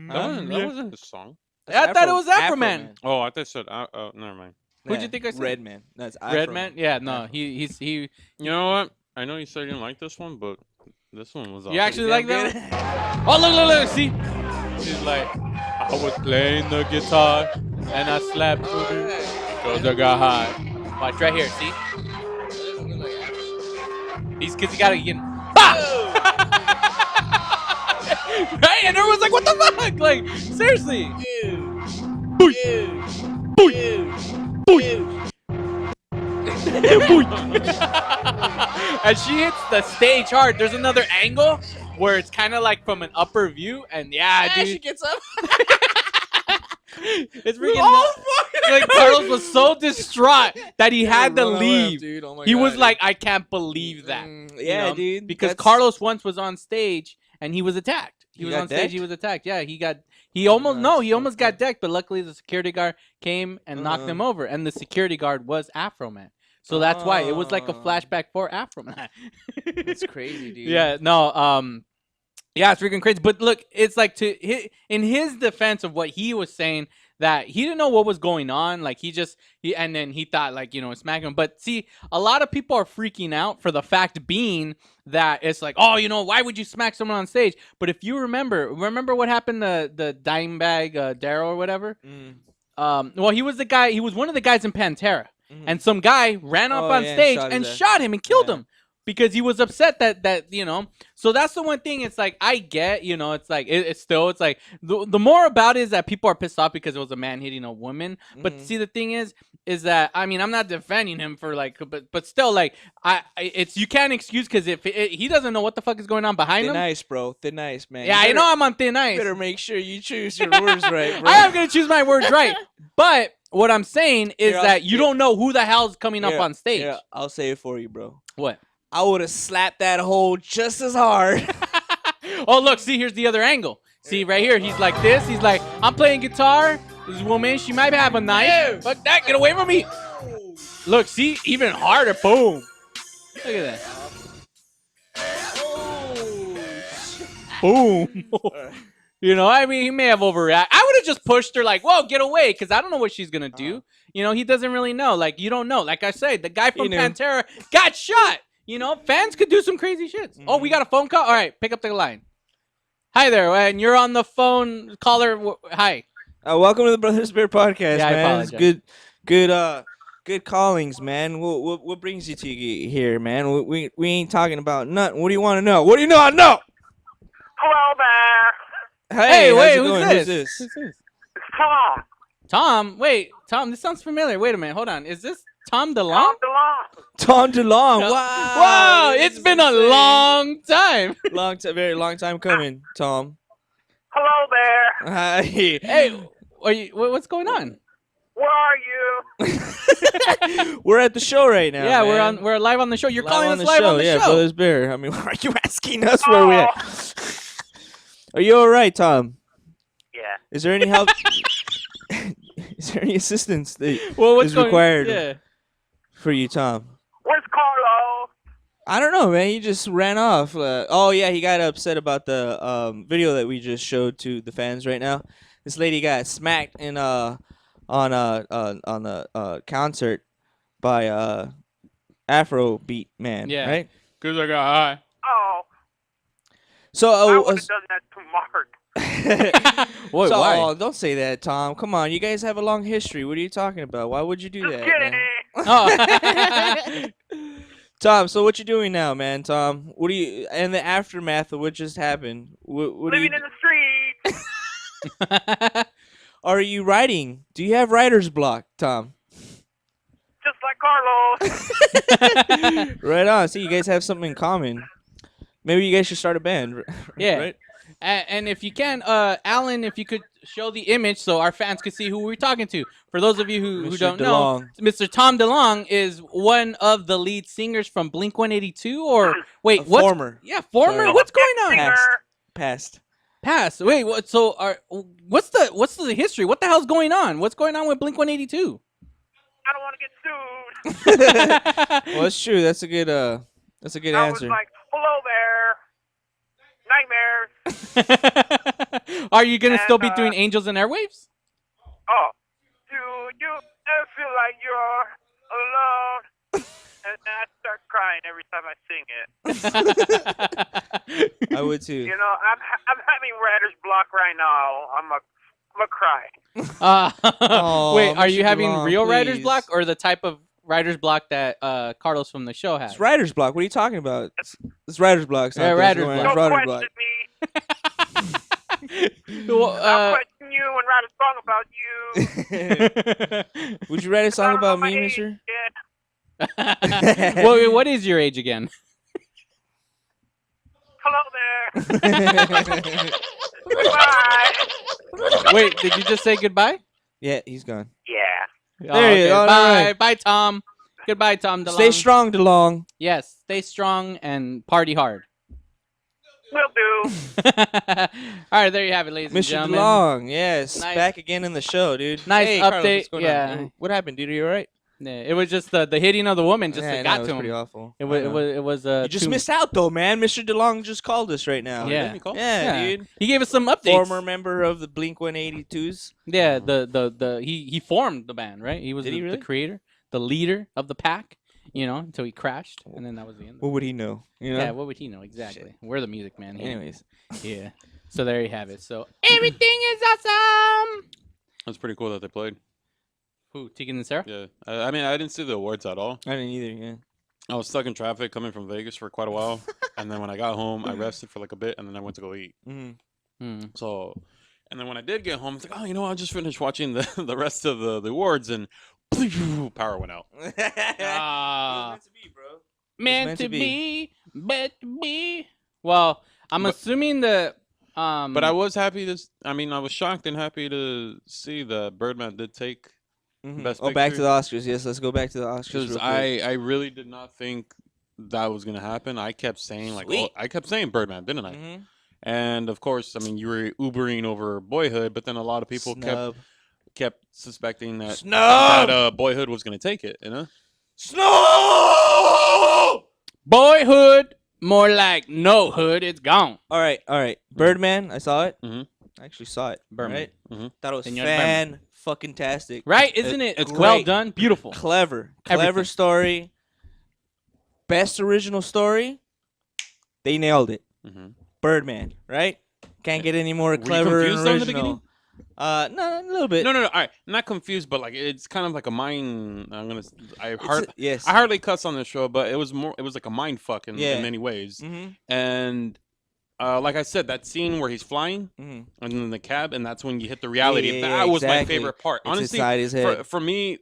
That wasn't his song. I thought it was Afro Man. Oh, I thought it said. Oh, never mind. Who'd you think I said? Red Man. That's Red Afro Man? Yeah, no, he. You know what? I know you said you didn't like this one, but this one was. You actually like that one? Oh, look, see? She's like, I was playing the guitar and I slapped because I got high. Watch right here, see? He's because he gotta get. Right? And everyone's like, what the fuck? Like, seriously. And she hits the stage hard. There's another angle where it's kind of like from an upper view, and yeah, dude. She gets up. It's freaking like Carlos was so distraught that he had to run away, leave. dude. Oh my He God, was dude. like, I can't believe that. yeah, dude. Because That's- Carlos once was on stage and he was attacked. He He was got on stage. decked? He was attacked. Yeah, he almost got decked, but luckily the security guard came and knocked him over, and the security guard was Afro Man. So that's why it was like a flashback for Afro Man. That's crazy, dude. Yeah, no, yeah, it's freaking crazy. But look, it's like in his defense of what he was saying, that he didn't know what was going on. Like and then he thought like, smack him. But see, a lot of people are freaking out for the fact being that it's like, oh, why would you smack someone on stage? But if you remember what happened to the Dimebag Daryl or whatever? Well, he was one of the guys in Pantera. And some guy ran up on stage and shot him and killed him because he was upset that So that's the one thing. It's like I get, it's like it's like the more about it is that people are pissed off because it was a man hitting a woman. But see, the thing is that I'm not defending him for like, but still like it's you can't excuse because if he doesn't know what the fuck is going on behind him. Thin ice, bro. Thin ice, man. Yeah, I know I'm on thin ice. Better make sure you choose your words right, bro. I am gonna choose my words right, but. What I'm saying is that you don't know who the hell's coming up on stage. Yeah, I'll say it for you, bro. What? I would have slapped that hole just as hard. Oh, look, see, here's the other angle. See, right here, he's like this. He's like, I'm playing guitar. This woman, she might have a knife. Fuck that, get away from me. Look, see, even harder. Boom. Look at that. Boom. He may have overreacted. I would have just pushed her like, whoa, get away, because I don't know what she's going to do. He doesn't really know. Like, you don't know. Like I said, the guy from Pantera got shot. Fans could do some crazy shit. Oh, we got a phone call? All right, pick up the line. Hi there, and you're on the phone. Caller, hi. Welcome to the Brothers Bear Podcast, Yeah, I man. apologize. It's good callings, man. What brings you to here, man? We ain't talking about nothing. What do you want to know? What do you not know? Hello there. Hey, how's wait, it going? who's this? It's Tom. Tom, wait, Tom, this sounds familiar. Wait a minute, hold on. Is this Tom DeLong? Tom DeLong. Tom DeLong. Wow. Wow, it's been a long time. Very long time coming, Tom. Hello there. Hi. Hey, what's going on? Where are you? We're at the show right now. Yeah, man. we're live on the show. You're calling us the live show. on the Yeah, show. Brothers Bear. I mean, why are you asking us where we at? Are you all right, Tom? Yeah. Is there any help? Is there any assistance that what's is required Yeah. for you, Tom? Where's Carlo? I don't know, man. He just ran off. Oh yeah, he got upset about the video that we just showed to the fans right now. This lady got smacked in on a concert by Afrobeat Man, Yeah. right? Cause I got high. Oh, So I would have done that to Mark. Wait, so, why? oh, don't say that, Tom. Come on, you guys have a long history. What are you talking about? Why would you do that, man? Oh. Tom, so what you doing now, man? Tom, what do you? And the aftermath of what just happened. What are you? Living in the streets, Are you writing? Do you have writer's block, Tom? just like Carlos. Right on. See, you guys have something in common. Maybe you guys should start a band. Yeah. Right? And if you can, Alan, if you could show the image so our fans could see who we're talking to. For those of you who Mr. don't DeLong. know, Mr. Tom DeLong is one of the lead singers from Blink-182. Or wait, what's former. Yeah, former. Sorry. What's going on? Past. Past. Wait, what? So, what's the history? What the hell's going on? What's going on with Blink-182? I don't want to get sued. Well, it's true. That's a good. That's a good I answer. was like, hello there, nightmares. Are you gonna still be And, doing Angels and Airwaves? Oh, do you ever feel like you're alone? And I start crying every time I sing it. I would too. You know, I'm having writer's block right now. I'm a cry. Oh, Wait, are you Mr. having DeLong, real writer's please. block or the type of writer's block that Carlos from the show has? It's writer's block. What are you talking about? It's writer's block. Yeah, writer's block. It's Don't writer's question block. me. Well, I'll question you and write a song about you. Would you write a song about me, mister? Well, what is your age again? Hello there. Goodbye. Wait, did you just say goodbye? Yeah, he's gone. Yeah. There he is. All Bye, right. bye, Tom. Goodbye, Tom DeLong. Stay strong, DeLong. Yes, stay strong and party hard. Will do. All right, there you have it, ladies and Mr. gentlemen. DeLong, yes, Nice. back again in the show, dude. Nice Hey, Carlos, update, what's going yeah. on? What happened, dude? Are you all right? Yeah, it was just the hitting of the woman just Yeah, I know, got it was to him. pretty awful. It I was know. it was You just missed out, though, man. Mr. DeLong just called us right now. Yeah. Yeah, Yeah. dude. He gave us some updates. Former member of the Blink-182s. Yeah, he formed the band, right? He was Did he really? the creator, the leader of the pack, until he crashed, and then that was the end. What would he know? You know? Yeah, what would he know exactly? We're the music man here. Anyways. Yeah. So there you have it. So everything is awesome. That's pretty cool that they played. Who, Tegan and Sarah? Yeah. I mean, I didn't see the awards at all. I didn't either, yeah. I was stuck in traffic coming from Vegas for quite a while. And then when I got home, I rested for like a bit, and then I went to go eat. Mm-hmm. So, and then when I did get home, I was like, oh, I'll just finish watching the rest of the awards, and power went out. Ah. meant Meant to to be. be, meant to be. Well, I'm assuming that. But I was happy to. I mean, I was shocked and happy to see that Birdman did take Best Oh, back to Picture. the Oscars. Yes, let's go back to the Oscars. Because real quick. I really did not think that was gonna happen. I kept saying Sweet. I kept saying Birdman, didn't I? Mhm. And of course, I mean, you were Ubering over Boyhood, but then a lot of people Snub. kept suspecting that Snub! Boyhood was gonna take it. Snow! Boyhood, more like no hood. It's gone. All right. Birdman, I saw it. Mm-hmm. I actually saw it. Birdman. Right? Mm-hmm. Thought it was Señor Birdman. fan-fucking-tastic. Right? Isn't it? It's well great. done. Beautiful. Clever Everything. story. Best original story. They nailed it. Mm-hmm. Birdman, right? Can't get any more Were you clever and confused in the original. No, a little bit. No. I'm not confused, but like it's kind of like a mind. I yes. hardly cuss on this show, but it was like a mind fuck in Yeah. many ways. Mhm. And like I said, that scene where he's flying Mhm. and in the cab, and that's when you hit the reality. Yeah, that was my exactly. favorite part. It's Honestly, inside his head. for me,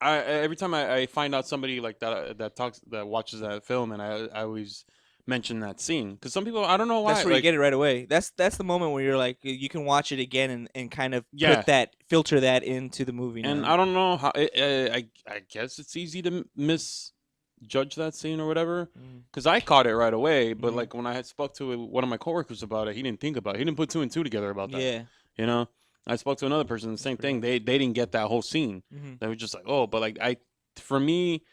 every time I find out somebody like that watches that film, and I always mention that scene because some people, I don't know why. That's where you like, get it right away. That's the moment where you're like, you can watch it again and kind of Yeah. filter that into the movie. And now. I don't know how. I guess it's easy to misjudge that scene or whatever, because I caught it right away. But like when I had spoke to one of my coworkers about it, he didn't think about it. He didn't put two and two together about that. Yeah. You know, I spoke to another person, the same thing. They didn't get that whole scene. Mhm. They were just like, oh, but like for me,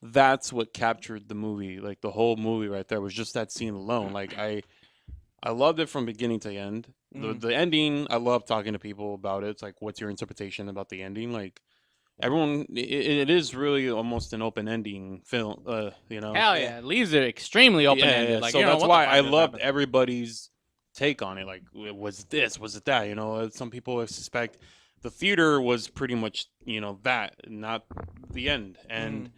that's what captured the movie. Like the whole movie right there was just that scene alone. Like I loved it from beginning to end. The ending, I love talking to people about it. It's like, what's your interpretation about the ending? Like, everyone, it is really almost an open ending film. You know, Hell yeah, it leaves it extremely open ended. Yeah. Like, So you don't know that's what why the fuck I just loved happened. everybody's take on it. Like, was this? Was it that? You know, some people suspect the theater was pretty much, you know, that, not the end. And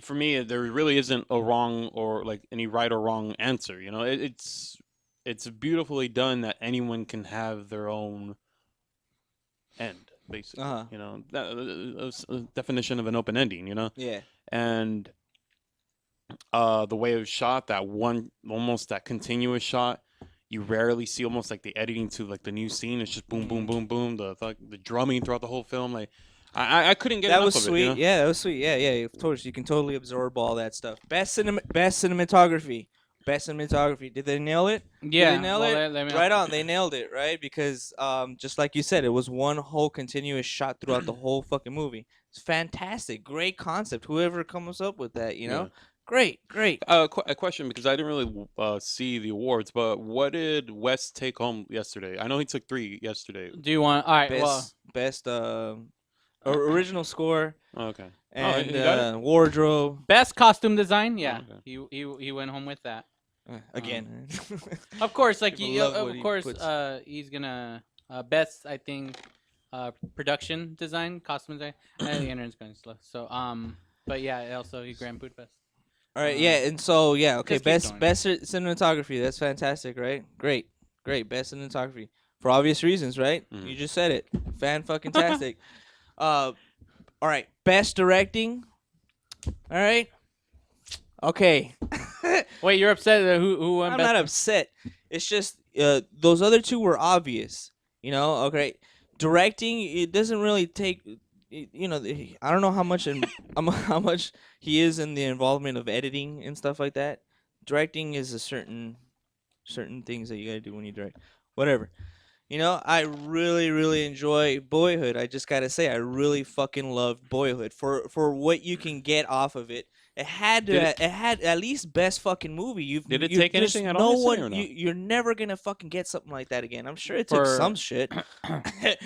for me, there really isn't a wrong or like any right or wrong answer. You know, it's beautifully done that anyone can have their own end, basically. You know, that's a definition of an open ending. You know. Yeah. And the way it was shot, that one almost that continuous shot, you rarely see. Almost like the editing to like the new scene. It's just boom, boom, boom, boom. The drumming throughout the whole film, like I couldn't get That enough was of sweet. it. You know? Yeah, that was sweet. Yeah. Of course, you can totally absorb all that stuff. Best cinematography. Best cinematography. Did they nail it? Yeah, Did they nail well, it? they Right on. They nailed it, right? Because just like you said, it was one whole continuous shot throughout the whole fucking movie. It's fantastic. Great concept. Whoever comes up with that, you know? Yeah. Great. A question, because I didn't really see the awards, but what did West take home yesterday? I know he took 3 yesterday. Do you want? All right. Best original score. Okay. And he got it? wardrobe. Best costume design. Yeah, he went home with that. Again. Of course, like People you, love of what he course, puts. he's gonna best. I think production design, costume design. The internet's going slow. So but yeah, also he Grand Budapest. All right, yeah, and so okay, just keep going. best cinematography. That's fantastic, right? Great, best cinematography for obvious reasons, right? You just said it. Fucking tastic. All right, best directing. All right. Okay. Wait, you're upset that who won? I'm best not upset. It's just those other two were obvious. You know, okay. Directing, it doesn't really take. You know, I don't know how much how much he is in the involvement of editing and stuff like that. Directing is a certain things that you gotta do when you direct. Whatever. You know, I really enjoy Boyhood. I just gotta say, I really fucking loved Boyhood for what you can get off of it. It had it had at least best fucking movie. Did it you- take there's anything at no all yesterday one, or no? You're never gonna fucking get something like that again. I'm sure it took For- some shit. All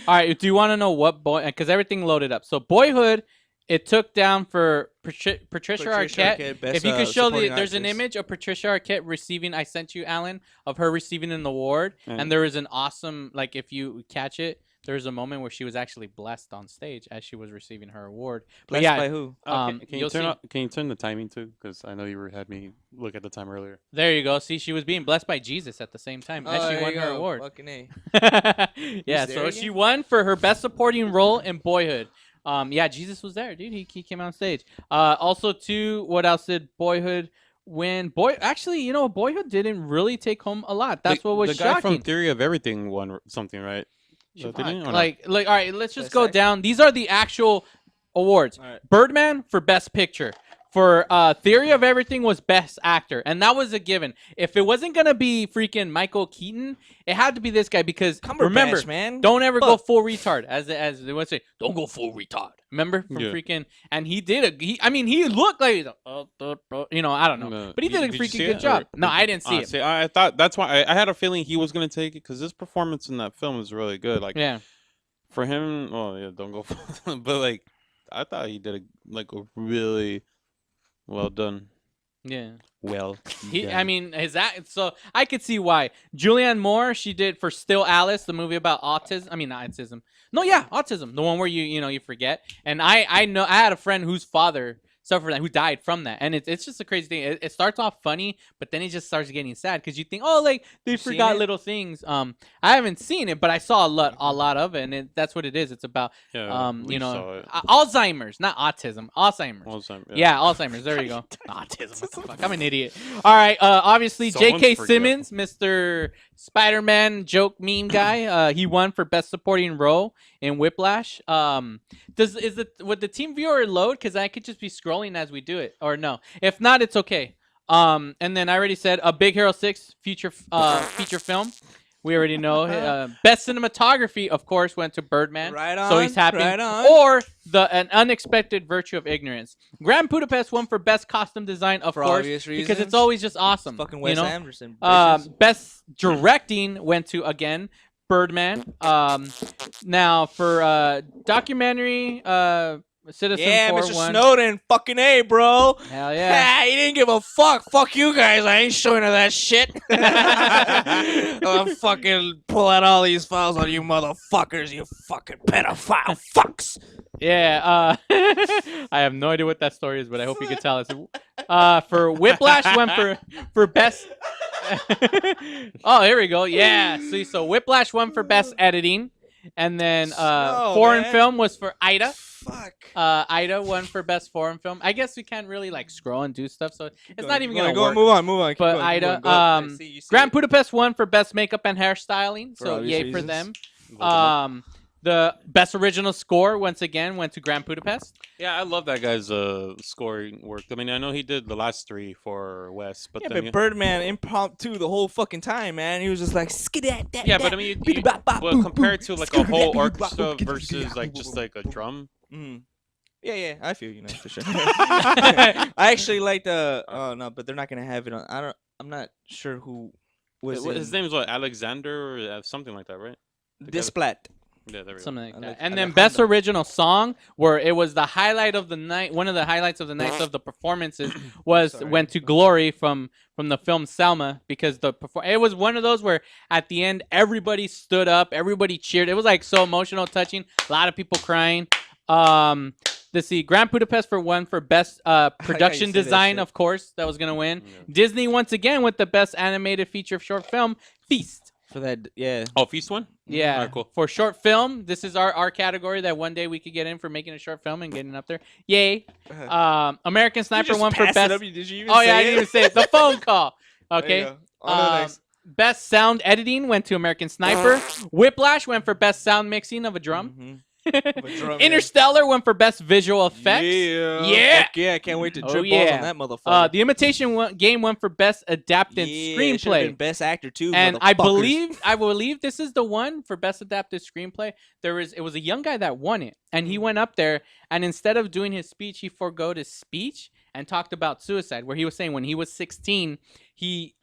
right. Do you want to know what Because everything loaded up. So Boyhood, it took down for Patricia Arquette. Arquette, best, If you could show supporting there's an actress. image of Patricia Arquette receiving. I sent you, Alan, of her receiving an award, and there is an awesome, like, if you catch it, there's a moment where she was actually blessed on stage as she was receiving her award. But Blessed yeah, by who? Can you'll you turn the timing too? Because I know you had me look at the time earlier. There you go. See, she was being blessed by Jesus at the same time as she there won you her go. award. Fucking A. Yeah, Who's so there she again? won for her best supporting role in Boyhood. Yeah, Jesus was there, dude. He came on stage. Also, too, what else did Boyhood win? Actually, you know, Boyhood didn't really take home a lot. That's what was the guy shocking. from Theory of Everything won something, right? Fuck, Didn't he? Or no? like, all right, let's just go down. These are the actual awards. Birdman for Best Picture. For Theory of Everything was Best Actor, and that was a given. If it wasn't gonna be freaking Michael Keaton, it had to be this guy because remember, man. don't ever go Fuck. full retard, as they would say. Don't go full retard. Remember from Yeah. freaking, and he did I mean, he looked like he's you know, I don't know, but he did a you freaking see good it, job. or- No, I didn't see it. See, I thought that's why I had a feeling he was gonna take it because his performance in that film is really good. Like, Yeah. for him, oh yeah, don't go. But like, I thought he did a really well done. Yeah. Well, I done. mean, his act. So I could see why. Julianne Moore, she did for Still Alice, the movie about autism. I mean, not autism. No, yeah, autism. The one where you forget. And I know I had a friend whose father suffered that, who died from that. And it's just a crazy thing. It starts off funny, but then it just starts getting sad because you think, oh, like they seen forgot it? little things. I haven't seen it, but I saw a lot of it, and that's what it is. It's about Yeah, you we know, saw it. Alzheimer's, not autism. Alzheimer's. Alzheimer's, Yeah, Alzheimer's. There you go. Autism. What the fuck? I'm an idiot. All right. Obviously, Someone's J.K. forgetful. Simmons, Mr. Spider-Man joke meme guy. He won for best supporting role in Whiplash. Would the team viewer load? Because I could just be scrolling as we do it, or no? If not, it's okay. And then I already said a Big Hero 6 feature film. We already know. Best cinematography, of course, went to Birdman. Right So he's on, happy. right on. Or an unexpected virtue of ignorance. Grand Budapest won for best costume design, of For course, obvious because reasons. it's always just awesome. Fucking you Wes know? Anderson, bitches. Best directing went to again Birdman. Now for documentary, Citizen Yeah, 4 Mr. won. Snowden, fucking A, bro. Hell yeah. He didn't give a fuck. Fuck you guys. I ain't showing her that shit. I'll fucking pull out all these files on you motherfuckers, you fucking pedophile fucks. Yeah, I have no idea what that story is, but I hope you can tell us. For Whiplash went for best. Oh, here we go. Yeah, see, so Whiplash won for best editing, and then foreign film was for Ida. Fuck. Ida won for best foreign film. I guess we can't really like scroll and do stuff, so it's not even gonna go work. Move on. Keep But going, Ida, keep going. Go. You see Grand Budapest won for best makeup and hairstyling, For so obvious yay for reasons. them. The best original score once again went to Grand Budapest. Yeah, I love that guy's scoring work. I mean, I know he did the last three for Wes, but Yeah, then but Birdman impromptu the whole fucking time, man. He was just like skidat. yeah, but I mean, well, compared to like a whole orchestra versus like just like a drum. Yeah, I feel you, man, for sure. I actually like the. Oh no, but they're not gonna have it on. I'm not sure who was. His name is what, Alexander or something like that, right? Displat. Yeah, there we go. Something like that. And then best original song, where it was the highlight of the night. One of the highlights of the nights of the performances went to Glory from the film Selma, because it was one of those where at the end everybody stood up, everybody cheered. It was like so emotional, touching. A lot of people crying. Let's see, Grand Budapest won for best production design, of course, that was gonna win. Yeah. Disney once again with the best animated feature short film, Feast. For that, yeah. Oh, Feast one? Yeah, Alright, cool. for short film, this is our category that one day we could get in for making a short film and getting up there. Yay! American Sniper won for best. Did you even Oh say yeah, I it? didn't even say it. The phone call. There you Okay. go. On to the next. Best sound editing went to American Sniper. Whiplash went for best sound mixing of a drum. Interstellar went for best visual effects. Yeah. Fuck yeah, I can't wait to Oh, drip balls yeah. on that motherfucker. The Imitation Game won for best adapted Yeah, it should've screenplay. been best actor too. And I motherfuckers. believe this is the one for best adapted screenplay. It was a young guy that won it, and he went up there, and instead of doing his speech, he forgoed his speech and talked about suicide, where he was saying when he was 16, he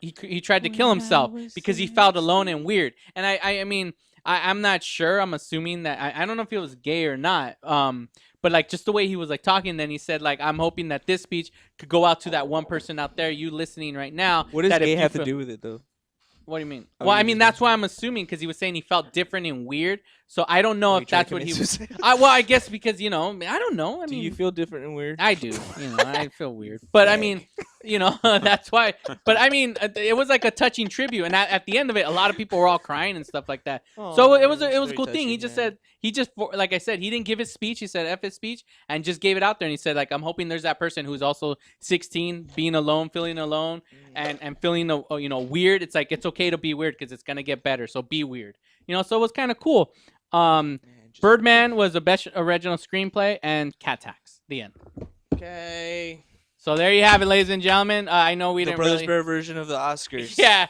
tried to kill himself because he felt alone and weird. And I mean, I'm not sure. I'm assuming that I don't know if he was gay or not. But like just the way he was like talking, then he said like, I'm hoping that this speech could go out to that one person out there, you listening right now. What does that if gay you have to feel- do with it though? What do you mean? Oh, Well, you I mean just that's why I'm assuming, because he was saying he felt different and weird. So I don't know Oh, if he tried that's to what he commit was. suicide? Well, I guess because I don't know. I Do mean, you feel different and weird? I do. I feel weird. But I mean, that's why. But I mean, it was like a touching tribute, and at the end of it, a lot of people were all crying and stuff like that. So it was a very cool thing. He touching, just man. said like I said, he didn't give his speech. He said F his speech and just gave it out there. And he said like, I'm hoping there's that person who's also 16, being alone, feeling alone, and feeling weird. It's like it's okay to be weird because it's gonna get better. So be weird. So it was kind of cool. Birdman was the best original screenplay, and Cat Tax. The end. Okay. So there you have it, ladies and gentlemen. I know we The didn't Brothers really. Bear version of the Oscars. Yeah.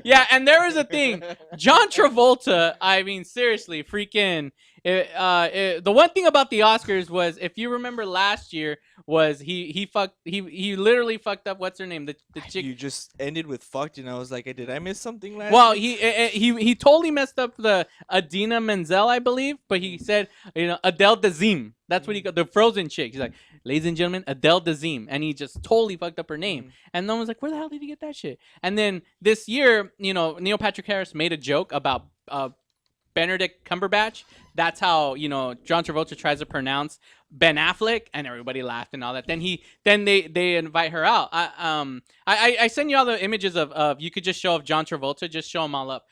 Yeah, and there was a thing. John Travolta, I mean, seriously, freaking. The one thing about the Oscars was, if you remember last year, was he literally fucked up. What's her name? The chick. You just ended with fucked, and I was like, did I miss something last? Well, week? he totally messed up the Adina Menzel, I believe, but he said Adele Dazeem. That's what he got, the Frozen chick. He's like, ladies and gentlemen, Adele Dazeem, and he just totally fucked up her name. And no one was like, where the hell did he get that shit? And then this year, Neil Patrick Harris made a joke about Benedict Cumberbatch. That's how John Travolta tries to pronounce Ben Affleck, and everybody laughed and all that. Then they invite her out. I send you all the images of you could just show of John Travolta, just show them all up.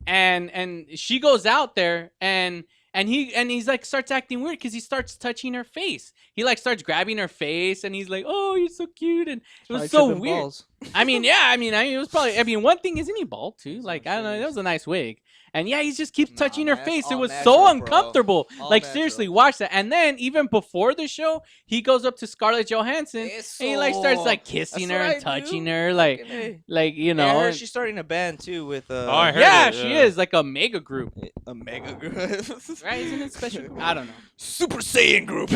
And she goes out there and he's like starts acting weird because he starts touching her face. He like starts grabbing her face and he's like, "Oh, you're so cute," and it was Probably so tripping weird. balls. I mean, yeah, it was probably. I mean, one thing isn't he bald too? Like I don't know, that was a nice wig. And yeah, he just keeps touching her man, face. that's It all was natural, so bro. uncomfortable. All Like natural. seriously, watch that. And then even before the show, he goes up to Scarlett Johansson and he like starts like kissing her and touching her, like you know. Yeah, I heard and- she's starting a band too with. I heard yeah, it, she yeah. is like a mega group. A mega group. Right? Isn't it special? Group? I don't know. Super Saiyan group.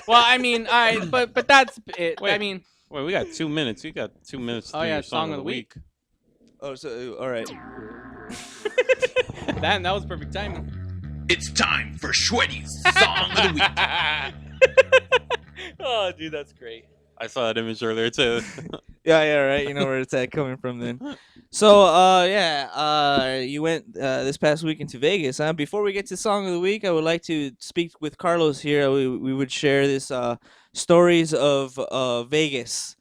Well, I mean, but that's it. I mean, wait, we got 2 minutes. You got 2 minutes. To oh do yeah, your song of the week. Oh, so all right. that was perfect timing. It's time for Shweddy's Song of the Week. Oh, dude, that's great. I saw that image earlier too. Yeah, right. You know where it's at coming from then. So, you went this past weekend to Vegas, huh? Before we get to Song of the Week, I would like to speak with Carlos here. We would share this stories of Vegas.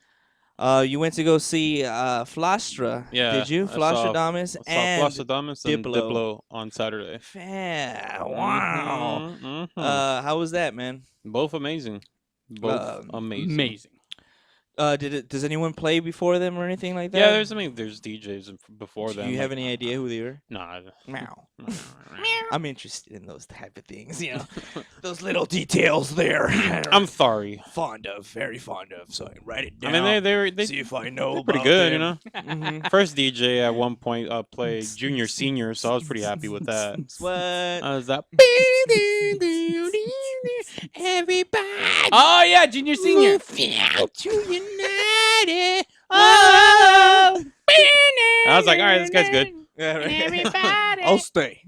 You went to go see Flastra, Yeah, did you? I saw Flastradamus and Flastradamus and Diplo. Diplo on Saturday. Wow. Mhm. How was that, man? Both amazing. Both amazing. Amazing. Does anyone play before them or anything like that? Yeah, there's DJs before Do them. you have like- any idea who they were? Nah. Meow. I'm interested in those type of things, you know, those little details there. I'm sorry. Very fond of. So I write it I down. mean, they see if I know. they're pretty about good, you them. know. Mhm. First DJ at one point played Junior Senior, so I was pretty happy with that. What? I was that. Everybody. Oh yeah, Junior Senior. United. Oh. I was like, all right, this guy's good. Yeah, right. Everybody. I'll stay.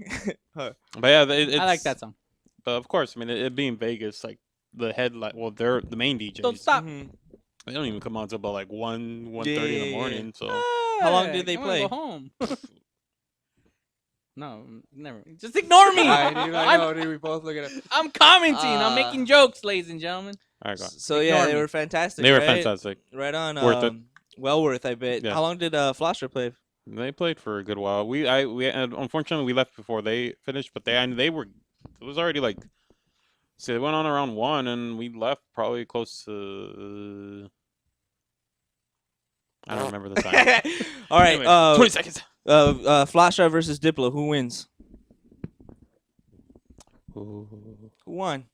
But yeah, it's, I like that song. But of course, I mean, it being Vegas, like the headlight. Well, they're the main DJs. Don't stop. They don't even come on until about like 1:30 in the morning. So How long did they I wanna play? Go home. No, never. Just ignore me. I know, dude. We both look at it. I'm commenting. I'm making jokes, ladies and gentlemen. all right, go on. So yeah, Ignore they me. were fantastic. They were right? fantastic. Right on. Worth it. Well worth, I bet. Yeah. How long did Flasher play? They played for a good while. We unfortunately we left before they finished, but they were. It was already like. See, they went on around 1, and we left probably close to. I don't remember the time. All right. Anyway, 20 seconds. Flasher versus Diplo. Who wins? Who won?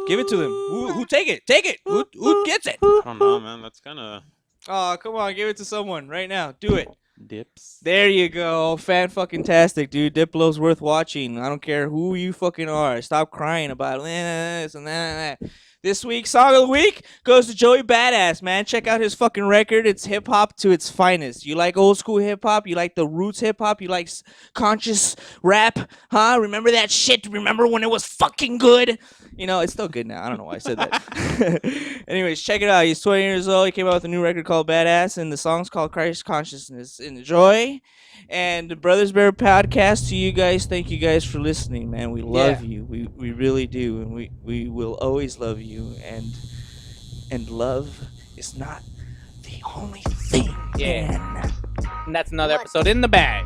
Give it to them. Who take it? Take it. Who gets it? I don't know, man. That's kind of Oh, come on. Give it to someone right now. Do it. dips. There you go. Fan-fucking-tastic, dude. Diplo's worth watching. I don't care who you fucking are. Stop crying about this and that. This week's Song of the Week goes to Joey Badass, man. Check out his fucking record. It's hip-hop to its finest. You like old-school hip-hop? You like the roots hip-hop? You like conscious rap? Huh? Remember that shit? Remember when it was fucking good? You know, it's still good now. I don't know why I said that. Anyways, check it out. He's 20 years old. He came out with a new record called Badass, and the song's called Christ Consciousness. Enjoy. And the Brothers Bear podcast to you guys. Thank you guys for listening, man. We love you. We really do, and we will always love you. And love is not the only thing. Yeah. And that's another episode in the bag.